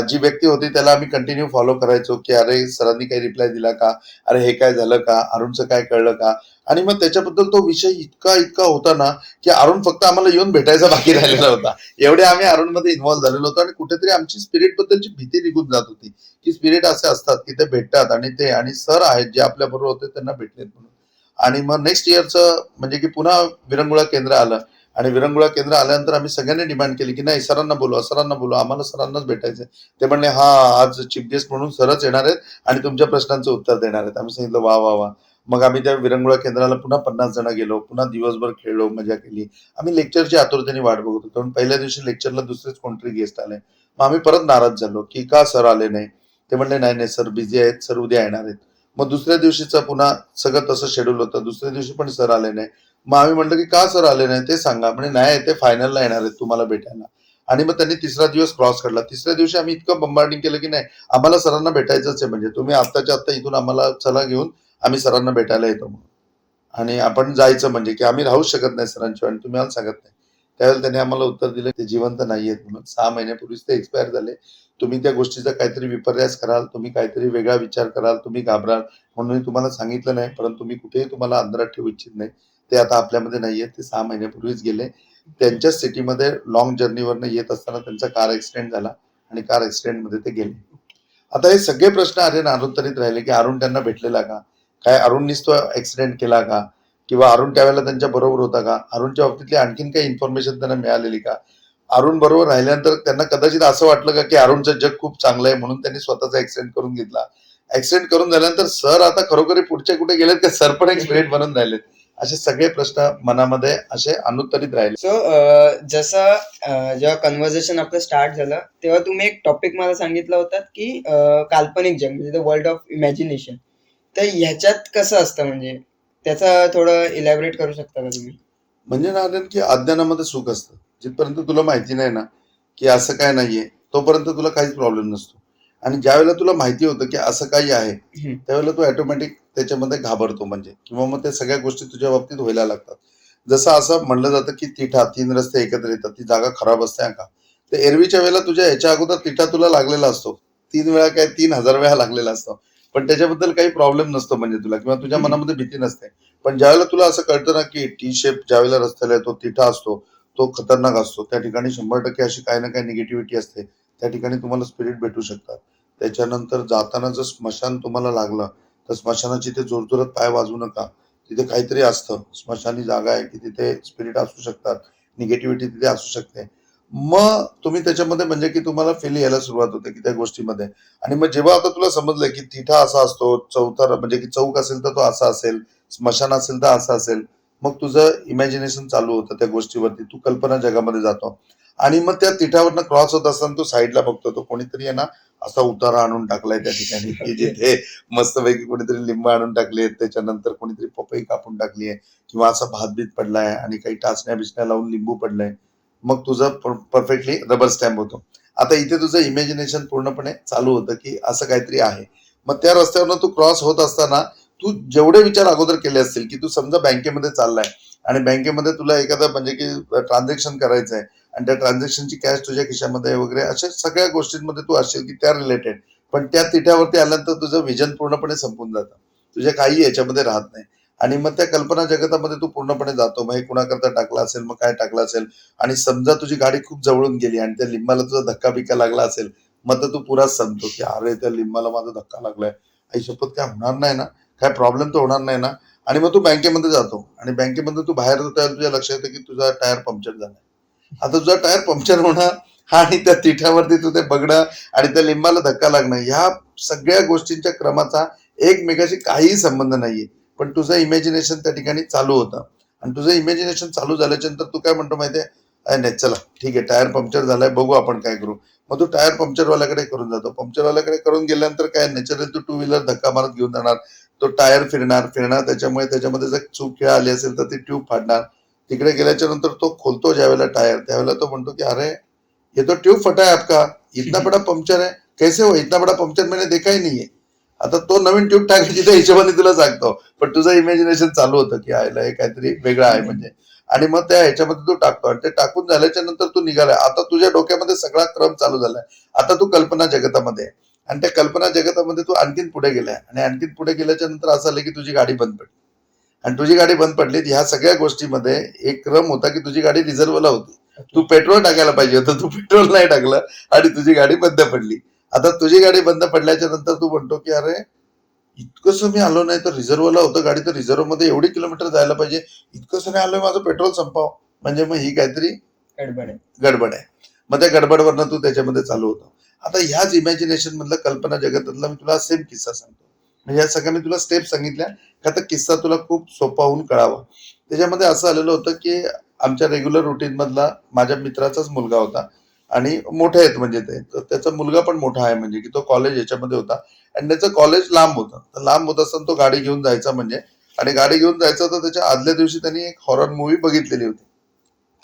जी व्यक्ती होती त्याला आम्ही कंटिन्यू फॉलो करायचो की अरे सरांनी काही रिप्लाय दिला का, अरे हे काय झालं का, अरुणचं काय कळलं का. आणि मग त्याच्याबद्दल तो विषय इतका इतका होता ना की अरुण फक्त आम्हाला येऊन भेटायचा बाकी राहिलेला होता. एवढे आम्ही अरुणमध्ये इन्व्हॉल्व्ह झालेलो होतो. आणि कुठेतरी आमची स्पिरिट बद्दलची भीती निघून जात होती की स्पिरिट असे असतात की ते भेटतात आणि ते आणि सर आहेत जे आपल्या बरोबर होते त्यांना भेटलेत म्हणून. आणि मग नेक्स्ट इयरचं म्हणजे की पुन्हा विरंगुळा केंद्र आलं. आणि विरंगुळा केंद्र आल्यानंतर आम्ही सगळ्यांनी डिमांड केली की नाही सरांना बोलवा, सरांना बोलवा, आम्हाला सरांनाच भेटायचंय. ते म्हणले हा, आज चीफ गेस्ट म्हणून सरच येणार आहेत आणि तुमच्या प्रश्नांचं उत्तर देणार आहेत. आम्ही सांगितलं वा वा वा. मग आम्ही त्या विरंगुळा केंद्राला पुन्हा 50 जण गेलो, पुन्हा दिवसभर खेळलो, मजा केली. आम्ही लेक्चरची आतुरतेने वाट बघत होतो. कारण पहिल्या दिवशी लेक्चरला दुसरेच कोणतरी गेस्ट आले. मग आम्ही परत नाराज झालो की का सर आले नाही. ते म्हणले नाही नाही सर बिझी आहेत, सर उद्या येणार आहेत. मग दुसऱ्या दिवशीचं पुन्हा सगळं तसं शेड्यूल होतं, दुसऱ्या दिवशी पण सर आले नाही. मग आम्ही म्हटलं की का सर आले नाही ते सांगा. म्हणे नाही ते फायनलला येणार आहेत तुम्हाला भेटायला. आणि मग त्यांनी तिसरा दिवस क्रॉस काढला. तिसऱ्या दिवशी आम्ही इतकं बंबार्डिंग केलं की नाही आम्हाला सरांना भेटायचंच आहे, म्हणजे तुम्ही आत्ताच्या आत्ता इथून आम्हाला चला घेऊन, आम्ही सरांना भेटायला येतो म्हणून. आणि आपण जायचं म्हणजे की आम्ही राहूच शकत नाही सरांशिवाय आणि तुम्ही आम्हाला सांगत नाही. त्यावेळेला त्यांनी आम्हाला उत्तर दिलं ते जिवंत नाहीयेत म्हणून. 6 महिन्यापूर्वीच ते एक्सपायर झाले. तुम्ही त्या गोष्टीचा काहीतरी विपर्यास कराल, तुम्ही काहीतरी वेगळा विचार कराल, तुम्ही घाबराल म्हणून मी तुम्हाला सांगितलं नाही. परंतु मी कुठेही तुम्हाला अंधारात ठेवू इच्छित नाही. ते आता आपल्यामध्ये नाहीये. ते 6 महिन्यापूर्वीच गेले. त्यांच्याच सिटीमध्ये लॉंग जर्नीवरनं येत असताना त्यांचा कार ऍक्सिडेंट झाला आणि कार ऍक्सिडेंटमध्ये ते गेले. आता हे सगळे प्रश्न आर्यन अरुणतरीत राहिले की अरुण त्यांना भेटलेला का, काय अरुणनीच तो ऍक्सिडेंट केला का, किंवा अरुण त्यावेळेला त्यांच्या बरोबर होता का, अरुणच्या बाबतीतली आणखीन काही इन्फॉर्मेशन त्यांना मिळालेली का. अरुण बरोबर राहिल्यानंतर त्यांना कदाचित असं वाटलं का की अरुणचं जग खूप चांगलं आहे म्हणून त्यांनी स्वतःचा ऍक्सिडेंट करून घेतला. ऍक्सिडेंट करून झाल्यानंतर सर आता खरोखर पुढचे कुठे गेलेत का सर पण एक स्पिरिट बनून राहिलेत. असे सगळे प्रश्न मनामध्ये असे अनुत्तरित राहिले. सो जसं जेव्हा कन्व्हर्सेशन आपलं स्टार्ट झालं तेव्हा तुम्ही एक टॉपिक मला सांगितलं होतं की काल्पनिक जग म्हणजे द वर्ल्ड ऑफ इमॅजिनेशन. तर ह्याच्यात कसं असतं म्हणजे त्याचं थोडं इलॅबरेट करू शकता का तुम्ही? म्हणजे ना आनंद, की अज्ञानामध्ये सुख असतं. जिथपर्यंत तुला माहिती नाही ना की असं काय नाहीये, तोपर्यंत तुला काहीच प्रॉब्लेम नसतो. आणि ज्या वेळेला तुला माहिती होतं की असं काही आहे, त्यावेळेला तू ऑटोमॅटिक त्याच्यामध्ये घाबरतो म्हणजे, किंवा मग त्या सगळ्या गोष्टी तुझ्या बाबतीत व्हायला लागतात. जसं असं म्हणलं जातं की तिठा 3 रस्ते एकत्र येतात, ती जागा खराब असते हा का? तर एरवीच्या वेळेला तुझ्या ह्याच्या अगोदर तिठा तुला लागलेला असतो. 3 वेळा काय 3000 वेळा लागलेला असतो. पण त्याच्याबद्दल काही प्रॉब्लेम नसतो म्हणजे तुला, किंवा तुझ्या मनामध्ये भीती नसते. पण ज्यावेळेला तुला असं कळतं ना की टी शेप ज्यावेळेला रस्त्याला येतो तिठा असतो, तो खतरनाक असतो. त्या ठिकाणी 100% अशी काही ना काही निगेटिव्हिटी असते. त्या ठिकाणी तुम्हाला स्पिरिट भेटू शकतात. त्याच्यानंतर जाताना जर स्मशान तुम्हाला लागलं, तर स्मशानाची ते जोरजोरात पाय वाजवू नका. तिथे काहीतरी असतं. स्मशानी जागा आहे की तिथे स्पिरिट असू शकतात. निगेटिव्हिटी तिथे असू शकते. मग तुम्ही त्याच्यामध्ये म्हणजे की तुम्हाला फील यायला सुरुवात होते की त्या गोष्टीमध्ये. आणि मग जेव्हा आता तुला समजलं की तिठा असा असतो, चौथा म्हणजे की चौक असेल तर तो असा असेल, स्मशान असेल तर असं असेल, मग तुझं इमॅजिनेशन चालू होतं त्या गोष्टीवरती. तू कल्पना जगामध्ये जातो. आणि मग त्या तिठावरनं क्रॉस होत असताना तो साईडला बघतो, तो कोणीतरी आहे ना असा उतारा आणून टाकलाय त्या ठिकाणी की Okay. जिथे मस्तपैकी कोणीतरी लिंब आणून टाकले, त्याच्यानंतर कोणीतरी पपई कापून टाकली आहे, किंवा असा भातबीत पडलाय आणि काही टाचण्या बिचण्या लावून लिंबू पडलंय. मग तुझं परफेक्टली रबर स्टॅम्प होतो. आता इथे तुझं इमॅजिनेशन पूर्णपणे चालू होतं की असं काहीतरी आहे. मग त्या रस्त्यावरनं तू क्रॉस होत असताना तू जेवढे विचार अगोदर केले असतील की तू समजा बँकेमध्ये चाललाय आणि बँकेमध्ये तुला एखादं म्हणजे की ट्रान्झॅक्शन करायचं आहे, आणि त्या ट्रान्झॅक्शनची कॅश तुझ्या खिशामध्ये आहे वगैरे, अशा सगळ्या गोष्टींमध्ये तू असशील की त्या रिलेटेड. पण त्या तिठ्यावरती आल्यानंतर तुझं विजन पूर्णपणे संपून जातं. तुझ्या काही याच्यामध्ये राहत नाही. आणि मग त्या कल्पना जगतामध्ये तू पूर्णपणे जातो. मग हे कुणाकरता टाकला असेल, मग काय टाकलं असेल. आणि समजा तुझी गाडी खूप जवळून गेली आणि त्या लिंबाला तुझा धक्का बिक्का लागला असेल, मग तर तू पुराच सांगतो की अरे त्या लिंबाला माझा धक्का लागलाय, आई शपथ काय होणार नाही ना, काय प्रॉब्लेम तर होणार नाही ना. आणि मग तू बँकेमध्ये जातो आणि बँकेमध्ये तू बाहेर जातो त्यावेळेला तुझ्या लक्षात येतं की तुझा टायर पंक्चर झाला. आता तुझा टायर पंक्चर होणं आणि त्या तिठ्यावरती तू ते बघणं आणि त्या लिंबाला धक्का लागणं, ह्या सगळ्या गोष्टींच्या क्रमाचा एकमेकाशी काहीही संबंध नाहीये. पण तुझं इमॅजिनेशन त्या ठिकाणी चालू होतं. आणि तुझं इमॅजिनेशन चालू झाल्याच्या नंतर तू काय म्हणतो माहितीये, "अरे नाही चला ठीक आहे, टायर पंक्चर झालाय, बघू आपण काय करू." मग तू टायर पंक्चरवाल्याकडे करून जातो. पंक्चरवाल्याकडे करून गेल्यानंतर काय, नॅचरली तू टू व्हीलर धक्का मारत घेऊन जाणार. तो टायर फिरणार फिरणार, त्याच्यामुळे त्याच्यामध्ये जर चूक खेळ आली असेल तर ती ट्यूब फाडणार. तिकडे गेल्याच्या नंतर तो खोलतो ज्यावेळेला टायर, त्यावेळेला तो म्हणतो की अरे ये तो ट्यूब फटा है आपका, इतना बड़ा पंक्चर है, कैसे हो, इतना बड़ा पंक्चर मैंने देखा ही नहीं है. आता तो नवीन ट्यूब टाकायची त्या हिशोबाने तुला सांगतो. पण तुझं इमॅजिनेशन चालू होतं की आयला हे काहीतरी वेगळं आहे म्हणजे. आणि मग त्या ह्याच्यामध्ये तू टाकतो आणि ते टाकून झाल्याच्या नंतर तू निघालाय. आता तुझ्या डोक्यामध्ये सगळा क्रम चालू झालाय. आता तू कल्पना जगतामध्ये आहे. आणि त्या कल्पना जगतामध्ये तू आणखीन पुढे गेलाय आणि आणखीन पुढे गेल्याच्या नंतर असं आलं की तुझी गाडी बंद पडली. आणि तुझी गाडी बंद पडली, ह्या सगळ्या गोष्टीमध्ये एक क्रम होता की तुझी गाडी रिझर्वला होती. तू पेट्रोल टाकायला पाहिजे होतं, तू पेट्रोल नाही टाकलं आणि तुझी गाडी बंद पडली. आता तुझी गाडी बंद पडल्याच्या नंतर तू म्हणतो की अरे इतकंसं मी आलो नाही, तर रिझर्वला होतं गाडी, तर रिझर्व मध्ये एवढी किलोमीटर जायला पाहिजे, इतकंसं नाही आलोय, माझं पेट्रोल संपाव. म्हणजे मग ही काहीतरी गडबड आहे. गडबड आहे. मग त्या गडबडवरनं तू त्याच्यामध्ये चालू होतो. आता ह्याच इमॅजिनेशन मधलं कल्पना जगतातला मी तुला सेम किस्सा सांगतो. म्हणजे या सगळ्या मी तुला स्टेप सांगितल्या का तर किस्सा तुला खूप सोपा होऊन कळावा. त्याच्यामध्ये असं आलेलं होतं की आमच्या रेग्युलर रुटीन मधला माझ्या मित्राचाच मुलगा होता. आणि मोठे आहेत म्हणजे ते, तर त्याचा मुलगा पण मोठा आहे म्हणजे की तो कॉलेज याच्यामध्ये होता. आणि त्याचं कॉलेज लांब होतं. तर लांब होत असताना तो गाडी घेऊन जायचा म्हणजे. आणि गाडी घेऊन जायचा तर त्याच्या आदल्या दिवशी त्यांनी एक हॉरर मूव्ही बघितलेली होती.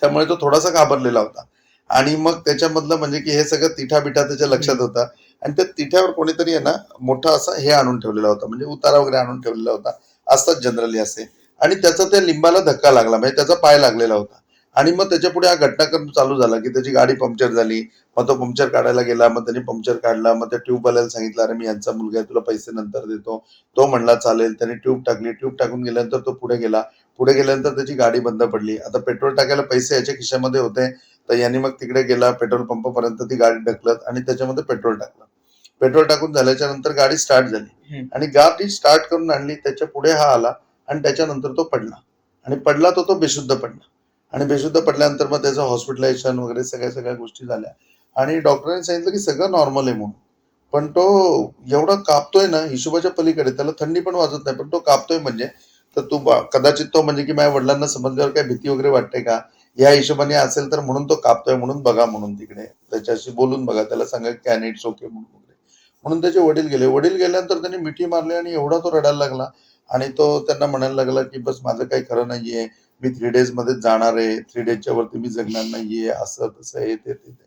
त्यामुळे तो थोडासा घाबरलेला होता. आणि मग त्याच्यामधलं म्हणजे की हे सगळं तिठा-बिठा त्याच्या लक्षात होता. आणि त्या तिठ्यावर कोणीतरी आहे ना, मोठा असा हे आणून ठेवलेला होता, म्हणजे उतारा वगैरे आणून ठेवलेला होता. असतात जनरली असे. आणि त्याचा त्या लिंबाला धक्का लागला, म्हणजे त्याचा पाय लागलेला होता. आणि मग त्याच्यापुढे हा घटनाक्रम चालू झाला, की त्याची गाडी पंक्चर झाली. मग तो पंक्चर काढायला गेला, मग त्याने पंक्चर काढला. मग त्या ट्यूबवाल्याला सांगितलं, "अरे मी यांचा मुलगा आहे, तुला पैसे नंतर देतो." तो म्हणला, "चालेल." त्याने ट्यूब टाकली. ट्यूब टाकून गेल्यानंतर तो पुढे गेला. पुढे गेल्यानंतर त्याची गाडी बंद पडली. आता पेट्रोल टाकायला पैसे याच्या खिशामध्ये होते. तर यांनी मग तिकडे गेला पेट्रोल पंपापर्यंत, ती गाडी ढकलत आणि त्याच्यामध्ये पेट्रोल टाकलं. पेट्रोल टाकून झाल्याच्या नंतर गाडी स्टार्ट झाली. आणि गाडी स्टार्ट करून आणली, त्याच्या पुढे हा आला आणि त्याच्यानंतर तो पडला. आणि पडला तो बेशुद्ध पडला. आणि बेशुद्ध पडल्यानंतर मग त्याचं हॉस्पिटलायझेशन वगैरे सगळ्या सगळ्या गोष्टी झाल्या. आणि डॉक्टरांनी सांगितलं की सगळं नॉर्मल आहे म्हणून. पण तो एवढा कापतोय ना हिशोबाच्या पलीकडे, त्याला थंडी पण वाजत नाही, पण तो कापतोय म्हणजे. तर कदाचित तो म्हणजे की माझ्या वडिलांना समजल्यावर काय भीती वगैरे वाटते का? या हिशोबाने असेल तर म्हणून तो कापतोय, म्हणून बघा म्हणून तिकडे. त्याच्याशी बोलून बघा, त्याला सांगा कॅन इट्स ओके म्हणून वगैरे. म्हणून त्याचे वडील गेले. वडील गेल्यानंतर त्यांनी मिठी मारली आणि एवढा तो रडायला लागला आणि तो त्यांना म्हणायला लागला, की "बस माझं काही खरं नाहीये. मी 3 डेज मध्येच जाणार आहे. 3 डेजच्या वरती मी जगणार नाहीये." असं तसं हे ते, ते, ते.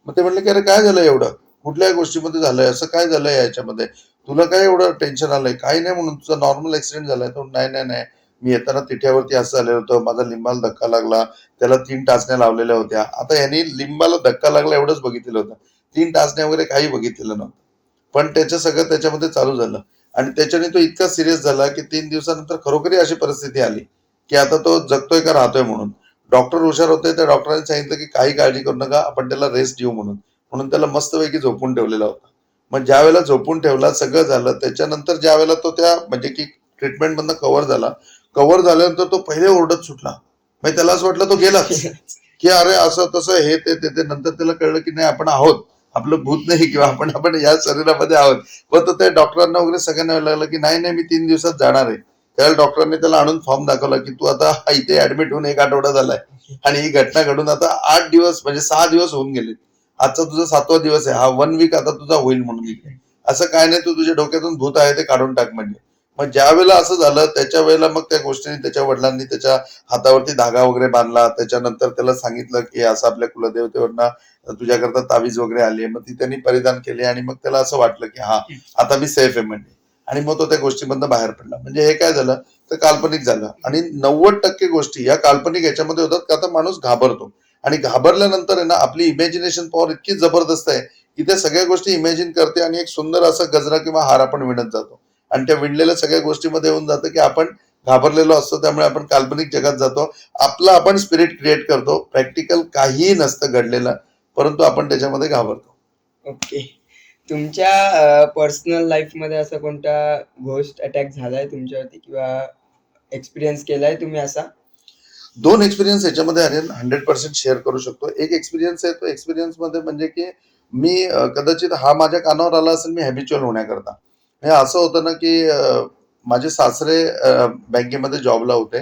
मग ते म्हणले, की "अरे काय झालं एवढं? कुठल्या गोष्टीमध्ये झालंय? असं काय झालंय याच्यामध्ये? तुला काय एवढं टेन्शन आलंय? काही नाही म्हणून तुझा नॉर्मल ॲक्सिडेंट झालाय." तो "नाही, नाही, नाही. मी येताना तिठ्यावरती असं झालेलं होतं. माझा लिंबाला धक्का लागला. त्याला 3 टाचण्या लावलेल्या होत्या." आता ह्यानी लिंबाला धक्का लागला एवढंच बघितलेलं होतं. 3 टाचण्या वगैरे काही बघितलेलं नव्हतं. पण त्याचं सगळं त्याच्यामध्ये चालू झालं आणि त्याच्याने तो इतका सिरियस झाला, की 3 दिवसानंतर खरोखरी अशी परिस्थिती आली, की आता तो जगतोय का राहतोय म्हणून. डॉक्टर हुशार होते. त्या डॉक्टरांनी सांगितलं, की "काही काळजी करू नका. आपण त्याला रेस्ट देऊ" म्हणून. म्हणून त्याला मस्तपैकी झोपून ठेवलेला होता. मग ज्यावेळेला झोपून ठेवला, सगळं झालं. त्याच्यानंतर ज्यावेळेला तो त्या म्हणजे की ट्रीटमेंटमधनं कव्हर झाला. कव्हर झाल्यानंतर तो पहिले ओरडत सुटला. म्हणजे त्याला असं वाटलं तो गेलाच. की अरे असं तसं हे ते ते ते. नंतर त्याला कळलं की नाही आपण आहोत. आपलं भूत नाही किंवा आपण आपण या शरीरामध्ये आहोत. पण तो त्या डॉक्टरांना वगैरे सगळ्यांना वेळ लागला की नाही नाही मी 3 दिवसात जाणार आहे. त्यावेळेला डॉक्टरांनी त्याला आणून फॉर्म दाखवला की तू आता इथे ऍडमिट होऊन 1 आठवडा झालाय आणि ही घटना घडून आता 8 दिवस म्हणजे 6 दिवस होऊन गेले. आजचा तुझा 7वा दिवस आहे. हा 1 वीक आता तुझा होईल म्हणून इथे. असं काय नाही, तू तुझ्या डोक्यातून भूत आहे ते काढून टाक म्हणजे. मग ज्या वेळेला असं झालं त्याच्या वेळेला मग त्या गोष्टीने त्याच्या वडिलांनी त्याच्या हातावरती धागा वगैरे बांधला. त्याच्यानंतर त्याला सांगितलं की असं आपल्या कुलदेवतेवरनं तुझ्याकरता तावीज वगैरे आली. मग ती त्यांनी परिधान केली आणि मग त्याला असं वाटलं की हा आता मी सेफ आहे म्हणजे. आणि मग तो त्या गोष्टीमधनं बाहेर पडला. म्हणजे हे काय झालं तर काल्पनिक झालं आणि 90% गोष्टी या काल्पनिक याच्यामध्ये होतात का तर माणूस घाबरतो आणि घाबरल्यानंतर आहे ना आपली इमॅजिनेशन पॉवर इतकी जबरदस्त आहे की त्या सगळ्या गोष्टी इमॅजिन करते आणि एक सुंदर असा गजरा किंवा हार आपण विणत जातो आणि त्या विणलेल्या सगळ्या गोष्टीमध्ये येऊन जातं की आपण घाबरलेलो असतो, त्यामुळे आपण काल्पनिक जगात जातो. आपलं आपण स्पिरिट क्रिएट करतो. प्रॅक्टिकल काहीही नसतं घडलेलं, परंतु आपण त्याच्यामध्ये घाबरतो. ओके. तुमच्या पर्सनल लाईफ मध्ये असा कोणता घोस्ट अटॅक झालाय तुमच्यावरती किंवा एक्सपिरियन्स केलाय तुम्ही असा? 2 एक्सपिरियन्स याच्यामध्ये आहे 100% शेअर करू शकतो. एक एक्सपिरियन्स आहे तो एक्सपिरियन्स मध्ये म्हणजे की मी कदाचित हा माझ्या कानावर आला असेल मी हॅबिच्युअल होण्याकरता. हे असं होतं ना की माझे सासरे बँकेमध्ये जॉबला होते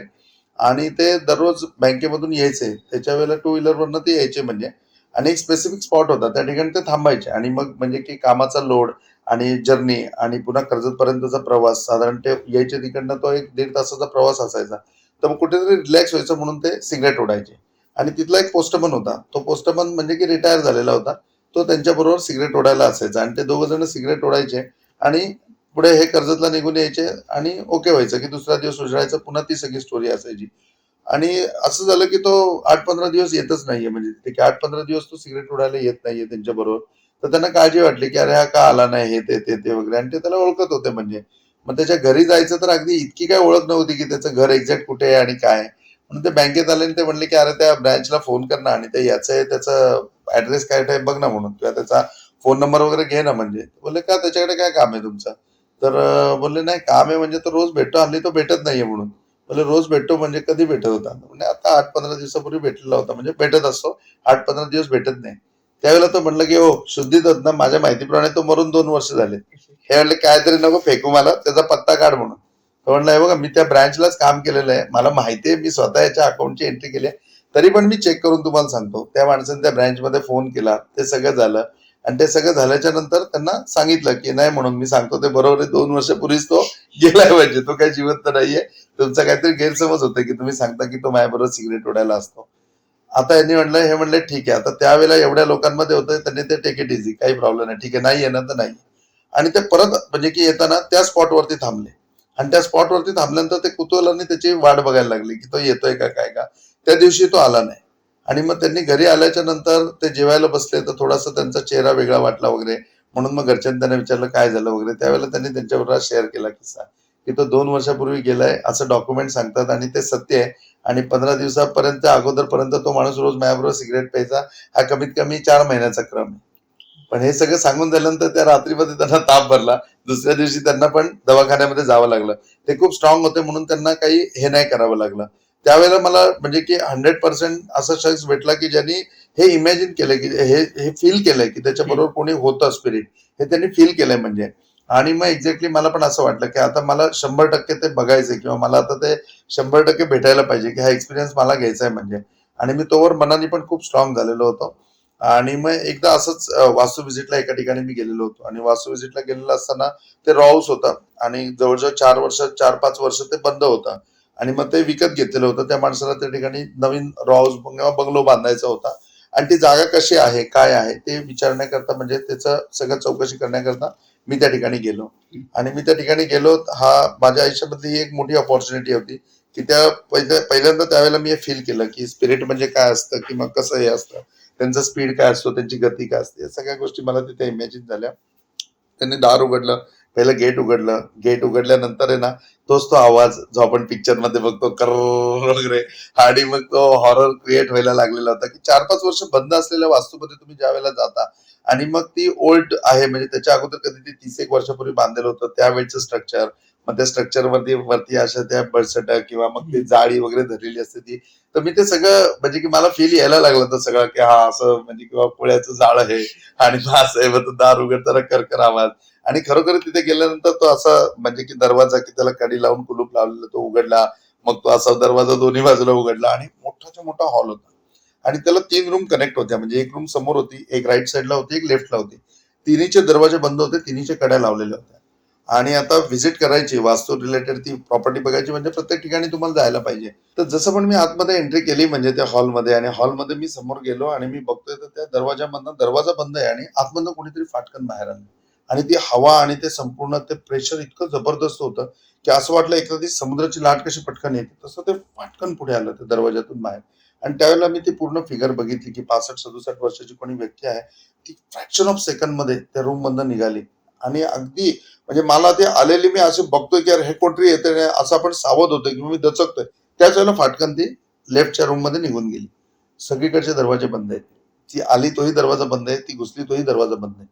आणि ते दररोज बँकेमधून यायचे. त्याच्या वेळेला टू व्हीलरवरनं ते यायचे म्हणजे आणि एक स्पेसिफिक स्पॉट होता. त्या ठिकाणी ते थांबायचे आणि मग म्हणजे की कामाचा लोड आणि जर्नी आणि पुन्हा कर्जतपर्यंतचा प्रवास साधारण ते यायचे तिकडनं तो 1-1.5 तासाचा प्रवास असायचा. तर मग कुठेतरी रिलॅक्स व्हायचं म्हणून ते सिगरेट ओढायचे आणि तिथला एक पोस्टमन होता. तो पोस्टमन म्हणजे की रिटायर झालेला होता. तो त्यांच्याबरोबर सिगरेट ओढायला असायचा आणि ते दोघं जण सिगरेट ओढायचे आणि पुढे हे कर्जतला निघून यायचे आणि ओके व्हायचं की दुसरा दिवस उजळायचा, पुन्हा ती सगळी स्टोरी असायची. आणि असं झालं की तो 8-15 दिवस येतच नाहीये म्हणजे तिथे की 8-15 दिवस तो सिगरेट ओढायला येत नाहीये त्यांच्याबरोबर. तर त्यांना काळजी वाटली की अरे हा का आला नाही हे ते वगैरे आणि ते त्याला ओळखत होते म्हणजे. मग त्याच्या घरी जायचं तर अगदी इतकी काय ओळख नव्हती की त्याचं घर एक्झॅक्ट कुठे आहे आणि काय आहे. म्हणून ते बँकेत आले आणि ते म्हणले की अरे त्या ब्रँचला फोन कर ना आणि ते याचं आहे त्याचं ऍड्रेस काय आहे बघ ना म्हणून किंवा त्याचा फोन नंबर वगैरे घे ना म्हणजे. बोलले का त्याच्याकडे काय काम आहे तुमचं? तर बोलले नाही काम आहे म्हणजे तो रोज भेटतो, हल्ली तो भेटत नाहीये म्हणून. बोलले रोज भेटतो म्हणजे कधी भेटत होता? म्हणजे आता 8-15 दिवसापूर्वी भेटलेला होता म्हणजे भेटत असतो. 8-15 दिवस भेटत नाही. त्यावेळेला तो म्हणलं की हो शुद्धीत होत ना माझ्या माहितीप्रमाणे तो मरून 2 वर्ष झाले. हे म्हणले काहीतरी नको फेकू मला त्याचा पत्ता काढ म्हणून. तो म्हणला हे बघा मी त्या ब्रँचलाच काम केलेलं आहे. मला माहिती आहे मी स्वतः याच्या अकाउंटची एंट्री केली आहे. तरी पण मी चेक करून तुम्हाला सांगतो. त्या माणसाने त्या ब्रँचमध्ये फोन केला. ते सगळं झालं आणि ते सगळं झाल्याच्या नंतर त्यांना सांगितलं की नाही म्हणून मी सांगतो ते बरोबर आहे 2 वर्षापूर्वीच तो गेलाय म्हणजे तो काही जिवंत नाहीये. तुमचा काहीतरी गैरसमज होतोय की तुम्ही सांगता की तो माझ्याबरोबर सिगरेट ओढायला असतो. आता यांनी म्हणलं हे म्हणले ठीक आहे. आता त्यावेळेला एवढ्या लोकांमध्ये होतं त्यांनी ते टेक इट इझी काही प्रॉब्लेम नाही. ठीक आहे नाही येणार तर नाही. आणि ते परत म्हणजे की येताना त्या स्पॉटवरती थांबले आणि त्या स्पॉटवरती थांबल्यानंतर ते कुतूहलाने त्याची वाट बघायला लागली की तो येतोय का काय का. त्या दिवशी तो आला नाही आणि मग त्यांनी घरी आल्याच्या नंतर ते जेवायला बसले तर थोडासा त्यांचा चेहरा वेगळा वाटला वगैरे म्हणून मग घरच्यांनी त्यांना विचारलं काय झालं वगैरे. त्यावेळेला त्यांनी त्यांच्याबरोबर शेअर केला किस्सा की तो 2 वर्षापूर्वी गेलाय असं डॉक्युमेंट सांगतात आणि ते सत्य आहे आणि 15 दिवसापर्यंत अगोदरपर्यंत तो माणूस रोज माझ्याबरोबर सिगरेट प्यायचा. हा कमीत कमी 4 महिन्याचा क्रम आहे. पण हे सगळं सांगून झाल्यानंतर त्या रात्रीमध्ये त्यांना ताप भरला. दुसऱ्या दिवशी त्यांना पण दवाखान्यामध्ये जावं लागलं. ते खूप स्ट्रॉंग होते म्हणून त्यांना काही हे नाही करावं लागलं. त्यावेळेला मला म्हणजे की 100% असा शख्स भेटला की ज्यांनी हे इमॅजिन केलंय की हे फील केलंय की त्याच्याबरोबर कोणी होतं स्पिरिट, हे त्यांनी फील केलंय म्हणजे. आणि मग एक्झॅक्टली मला पण असं वाटलं की आता मला 100% ते बघायचंय किंवा मला आता ते 100% भेटायला पाहिजे की हा एक्सपिरियन्स मला घ्यायचा आहे म्हणजे. आणि मी तोवर मनाने पण खूप स्ट्रॉंग झालेलो होतो. आणि मग एकदा असंच वास्तू व्हिजिटला एका ठिकाणी मी गेलेलो होतो आणि वास्तू व्हिजिटला गेलेलो असताना ते रॉ हाऊस होता आणि जवळजवळ 4-5 वर्ष ते बंद होतं आणि मग ते विकत घेतलेलं होतं. त्या माणसाला त्या ठिकाणी नवीन रॉ हाऊस किंवा बंगलो बांधायचा होता आणि ती जागा कशी आहे, काय आहे ते विचारण्याकरता म्हणजे त्याचं सगळं चौकशी करण्याकरता मी त्या ठिकाणी गेलो. आणि मी त्या ठिकाणी गेलो. हा माझ्या आयुष्यामधली ही एक मोठी अपॉर्च्युनिटी होती की त्या पहिल्यांदा त्यावेळेला मी हे फील केलं की स्पिरिट म्हणजे काय असतं किंवा कसं हे असतं, त्यांचा स्पीड काय असतो, त्यांची गती काय असते, या सगळ्या गोष्टी मला तिथे इमॅजिन झाल्या. त्यांनी दार उघडलं, पहिलं गेट उघडलं. गेट उघडल्यानंतर आहे ना, तोच तो आवाज जो आपण पिक्चर मध्ये बघतो कर वगैरे. आणि मग तो हॉरर क्रिएट व्हायला लागलेला होता की 4-5 वर्ष बंद असलेल्या वास्तूमध्ये तुम्ही ज्या वेळेला जाता आणि मग ती ओल्ड आहे म्हणजे त्याच्या अगोदर कधी ती 30 एक वर्षापूर्वी बांधलेलं होतं त्यावेळेचं स्ट्रक्चर. मग त्या स्ट्रक्चर वरती अशा त्या बळसट किंवा मग ती जाळी वगैरे धरलेली असते ती. तर मी ते सगळं म्हणजे की मला फील यायला लागलं होतं सगळं की हा असं म्हणजे किंवा पुळ्याचं जाळ आहे आणि मग असं आहे, मग तो दार उघडताना करकर आवाज. आणि खरोखर तिथे गेल्यानंतर तो असा म्हणजे की दरवाजा की त्याला कडी लावून कुलूप लावलेला तो उघडला. मग तो असा दरवाजा दोन्ही बाजूला उघडला आणि मोठाच्या मोठा हॉल होता. आणि त्याला 3 रूम कनेक्ट होत्या म्हणजे एक रूम समोर होती, एक राईट साईडला होती, एक लेफ्टला होती. तिन्हीचे दरवाजे बंद होते, तिन्हीच्या कड्या लावलेल्या होत्या. आणि आता व्हिजिट करायची वास्तू रिलेटेड ती प्रॉपर्टी बघायची म्हणजे प्रत्येक ठिकाणी तुम्हाला जायला पाहिजे. तर जसं पण मी आतमध्ये एंट्री केली म्हणजे त्या हॉलमध्ये आणि हॉलमध्ये मी समोर गेलो आणि मी बघतोय तर त्या दरवाजामधनं दरवाजा बंद आहे आणि आतमधनं कोणीतरी फाटकन बाहेर आलं. आणि ती हवा आणि ते संपूर्ण ते प्रेशर इतकं जबरदस्त होतं की असं वाटलं एखादी समुद्राची लाट कशी पटकन येते तसं ते फाटकन पुढे आलं त्या दरवाजातून बाहेर. आणि त्यावेळेला मी ती पूर्ण फिगर बघितली की 65-67 वर्षाची कोणी व्यक्ती आहे. ती फ्रॅक्शन ऑफ सेकंड मध्ये त्या रूम मधनं निघाली. आणि अगदी म्हणजे मला ते आलेली मी असे बघतोय की अरे हे कोणतरी येते असं आपण सावध होतोय किंवा मी दचकतोय. त्याच वेळेला फाटकन ती लेफ्टच्या रूम मध्ये निघून गेली. सगळीकडचे दरवाजे बंद आहेत. ती आली तोही दरवाजा बंद आहे, ती घुसली तोही दरवाजा बंद आहे.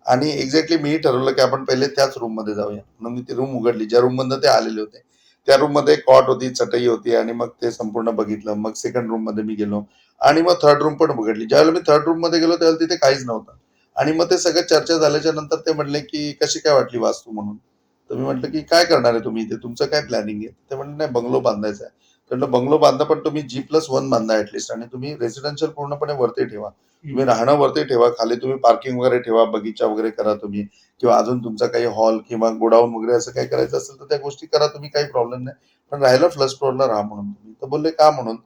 आणि एक्झॅक्टली मी ठरवलं की आपण पहिले त्याच रूम मध्ये जाऊया. म्हणून मी ती रूम उघडली ज्या रूम मधनं ते आलेले होते. त्या रूम मध्ये कॉट होती, चटई होती आणि मग ते संपूर्ण बघितलं. मग सेकंड रूम मध्ये मी गेलो आणि मग थर्ड रूम पण उघडली. ज्यावेळेला मी थर्ड रूम मध्ये गेलो त्यावेळेला तिथे काहीच नव्हतं. आणि मग ते सगळं चर्चा झाल्याच्या नंतर ते म्हणले की कशी काय वाटली वास्तू म्हणून. तर मी म्हटलं की काय करणार आहे तुम्ही इथे, तुमचं काय प्लॅनिंग आहे. ते म्हणले नाही बंगलो बांधायचा आहे. म्हटलं बंगलो बांधा पण तुम्ही G+1 बांधा ऍटलिस्ट आणि तुम्ही रेसिडेन्शियल पूर्णपणे वरती ठेवा. तुम्ही राहणं वरती ठेवा, खाली तुम्ही पार्किंग वगैरे ठेवा, बगीचा वगैरे करा तुम्ही किंवा अजून तुमचा काही हॉल किंवा गोडाऊन वगैरे असं काही करायचं असेल तर त्या गोष्टी करा तुम्ही, काही प्रॉब्लेम नाही. पण राहायला फर्स्ट फ्लोअरला राहा म्हणून तुम्ही. तर बोलले का म्हणून.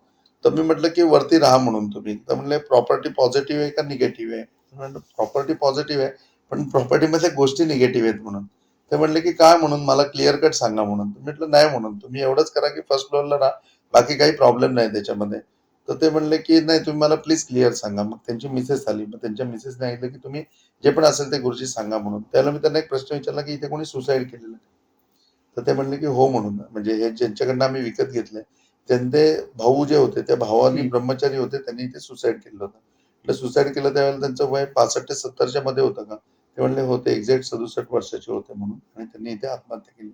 तर मी म्हटलं की वरती राहा म्हणून तुम्ही. तर म्हणले प्रॉपर्टी पॉझिटिव्ह आहे का निगेटिव्ह आहे. म्हणलं प्रॉपर्टी पॉझिटिव्ह आहे पण प्रॉपर्टीमध्ये गोष्टी निगेटिव्ह आहेत म्हणून. ते म्हणले की काय म्हणून मला क्लिअर कट सांगा म्हणून. म्हटलं नाही म्हणून तुम्ही एवढंच करा की फर्स्ट फ्लोअरला राहा, बाकी काही प्रॉब्लेम नाही त्याच्यामध्ये. तर ते म्हणले की नाही तुम्ही मला प्लीज क्लिअर सांगा. मग त्यांची मिसेस आली. मग त्यांच्या मिसेसने सांगितलं की तुम्ही जे पण असेल ते गुरुजी सांगा म्हणून. त्याला मी त्यांना एक प्रश्न विचारला की इथे कोणी सुसाईड केलेलं आहे. तर ते म्हणले की हो म्हणून. म्हणजे हे ज्यांच्याकडनं आम्ही विकत घेतलंय त्यांचे भाऊ जे होते त्या भावानी ब्रह्मचारी होते, त्यांनी इथे सुसाईड केलं होतं. म्हटलं सुसाईड केलं त्यावेळेला त्यांचं वय 65 ते 70च्या मध्ये होतं का. ते म्हणले होते एक्झॅक्ट 67 वर्षाचे होते म्हणून आणि त्यांनी इथे आत्महत्या केली.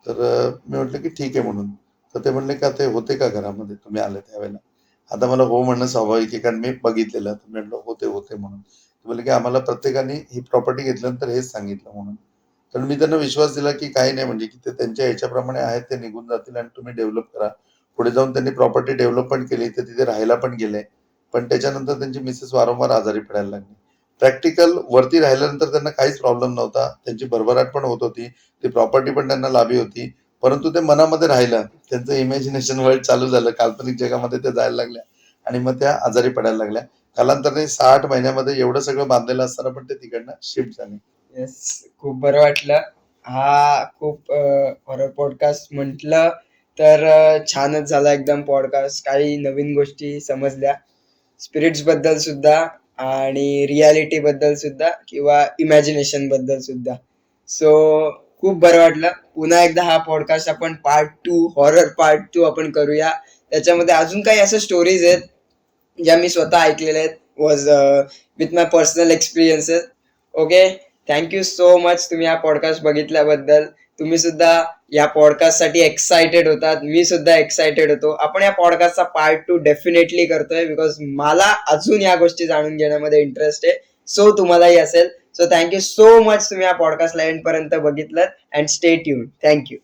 तर मी म्हटलं की ठीक आहे म्हणून. तर ते म्हणले का ते होते का घरामध्ये तुम्ही आले त्यावेळेला. आता मला हो म्हणणं स्वाभाविक आहे कारण मी बघितलेलं. तर मी म्हटलं होते होते म्हणून. ते म्हणले की आम्हाला प्रत्येकाने ही प्रॉपर्टी घेतल्यानंतर हेच सांगितलं म्हणून. तर मी त्यांना विश्वास दिला की काही नाही म्हणजे की ते त्यांच्या ह्याच्याप्रमाणे आहेत ते निघून जातील आणि तुम्ही डेव्हलप करा. पुढे जाऊन त्यांनी प्रॉपर्टी डेव्हलपमेंट केली तर तिथे राहायला पण गेले. पण त्याच्यानंतर त्यांची मिसेस वारंवार आजारी पडायला लागली. प्रॅक्टिकल वरती राहिल्यानंतर त्यांना काहीच प्रॉब्लेम नव्हता. त्यांची भरभराट पण होत होती. ती प्रॉपर्टी पण त्यांना लाभी होती. परंतु ते मनामध्ये राहिलं. त्यांचं इमॅजिनेशन वर्ल्ड चालू झालं. काल्पनिक जगामध्ये त्या जायला लागल्या आणि मग त्या आजारी पडायला लागल्या. कालांतराने 6-8 महिन्यामध्ये एवढं सगळं बांधलेलं असताना पण ते तिकडनं शिफ्ट झाले. येस, खूप बरं वाटलं. हा खूप हॉरर पॉडकास्ट म्हटलं तर छानच झाला एकदम पॉडकास्ट. काही नवीन गोष्टी समजल्या स्पिरिट्स बद्दल सुद्धा आणि रियालिटी बद्दल सुद्धा किंवा इमॅजिनेशन बद्दल सुद्धा. सो खूप बरं वाटलं. पुन्हा एकदा हा पॉडकास्ट आपण पार्ट 2 हॉरर पार्ट 2 आपण करूया. त्याच्यामध्ये अजून काही अशा स्टोरीज आहेत ज्या मी स्वतः ऐकलेल्या आहेत, was with my personal experiences. Okay, thank you so much तुम्ही हा पॉडकास्ट बघितल्याबद्दल. तुम्ही सुद्धा या पॉडकास्ट साठी एक्साइटेड होतात. मी सुद्धा एक्साइटेड होतो. आपण या पॉडकास्टचा पार्ट 2 डेफिनेटली करतोय बिकॉज मला अजून या गोष्टी जाणून घेण्यामध्ये इंटरेस्ट आहे. सो तुम्हालाही असेल. सो थँक्यू सो मच तुम्ही या पॉडकास्टला एंड पर्यंत बघितलं अँड स्टे ट्यून. थँक्यू.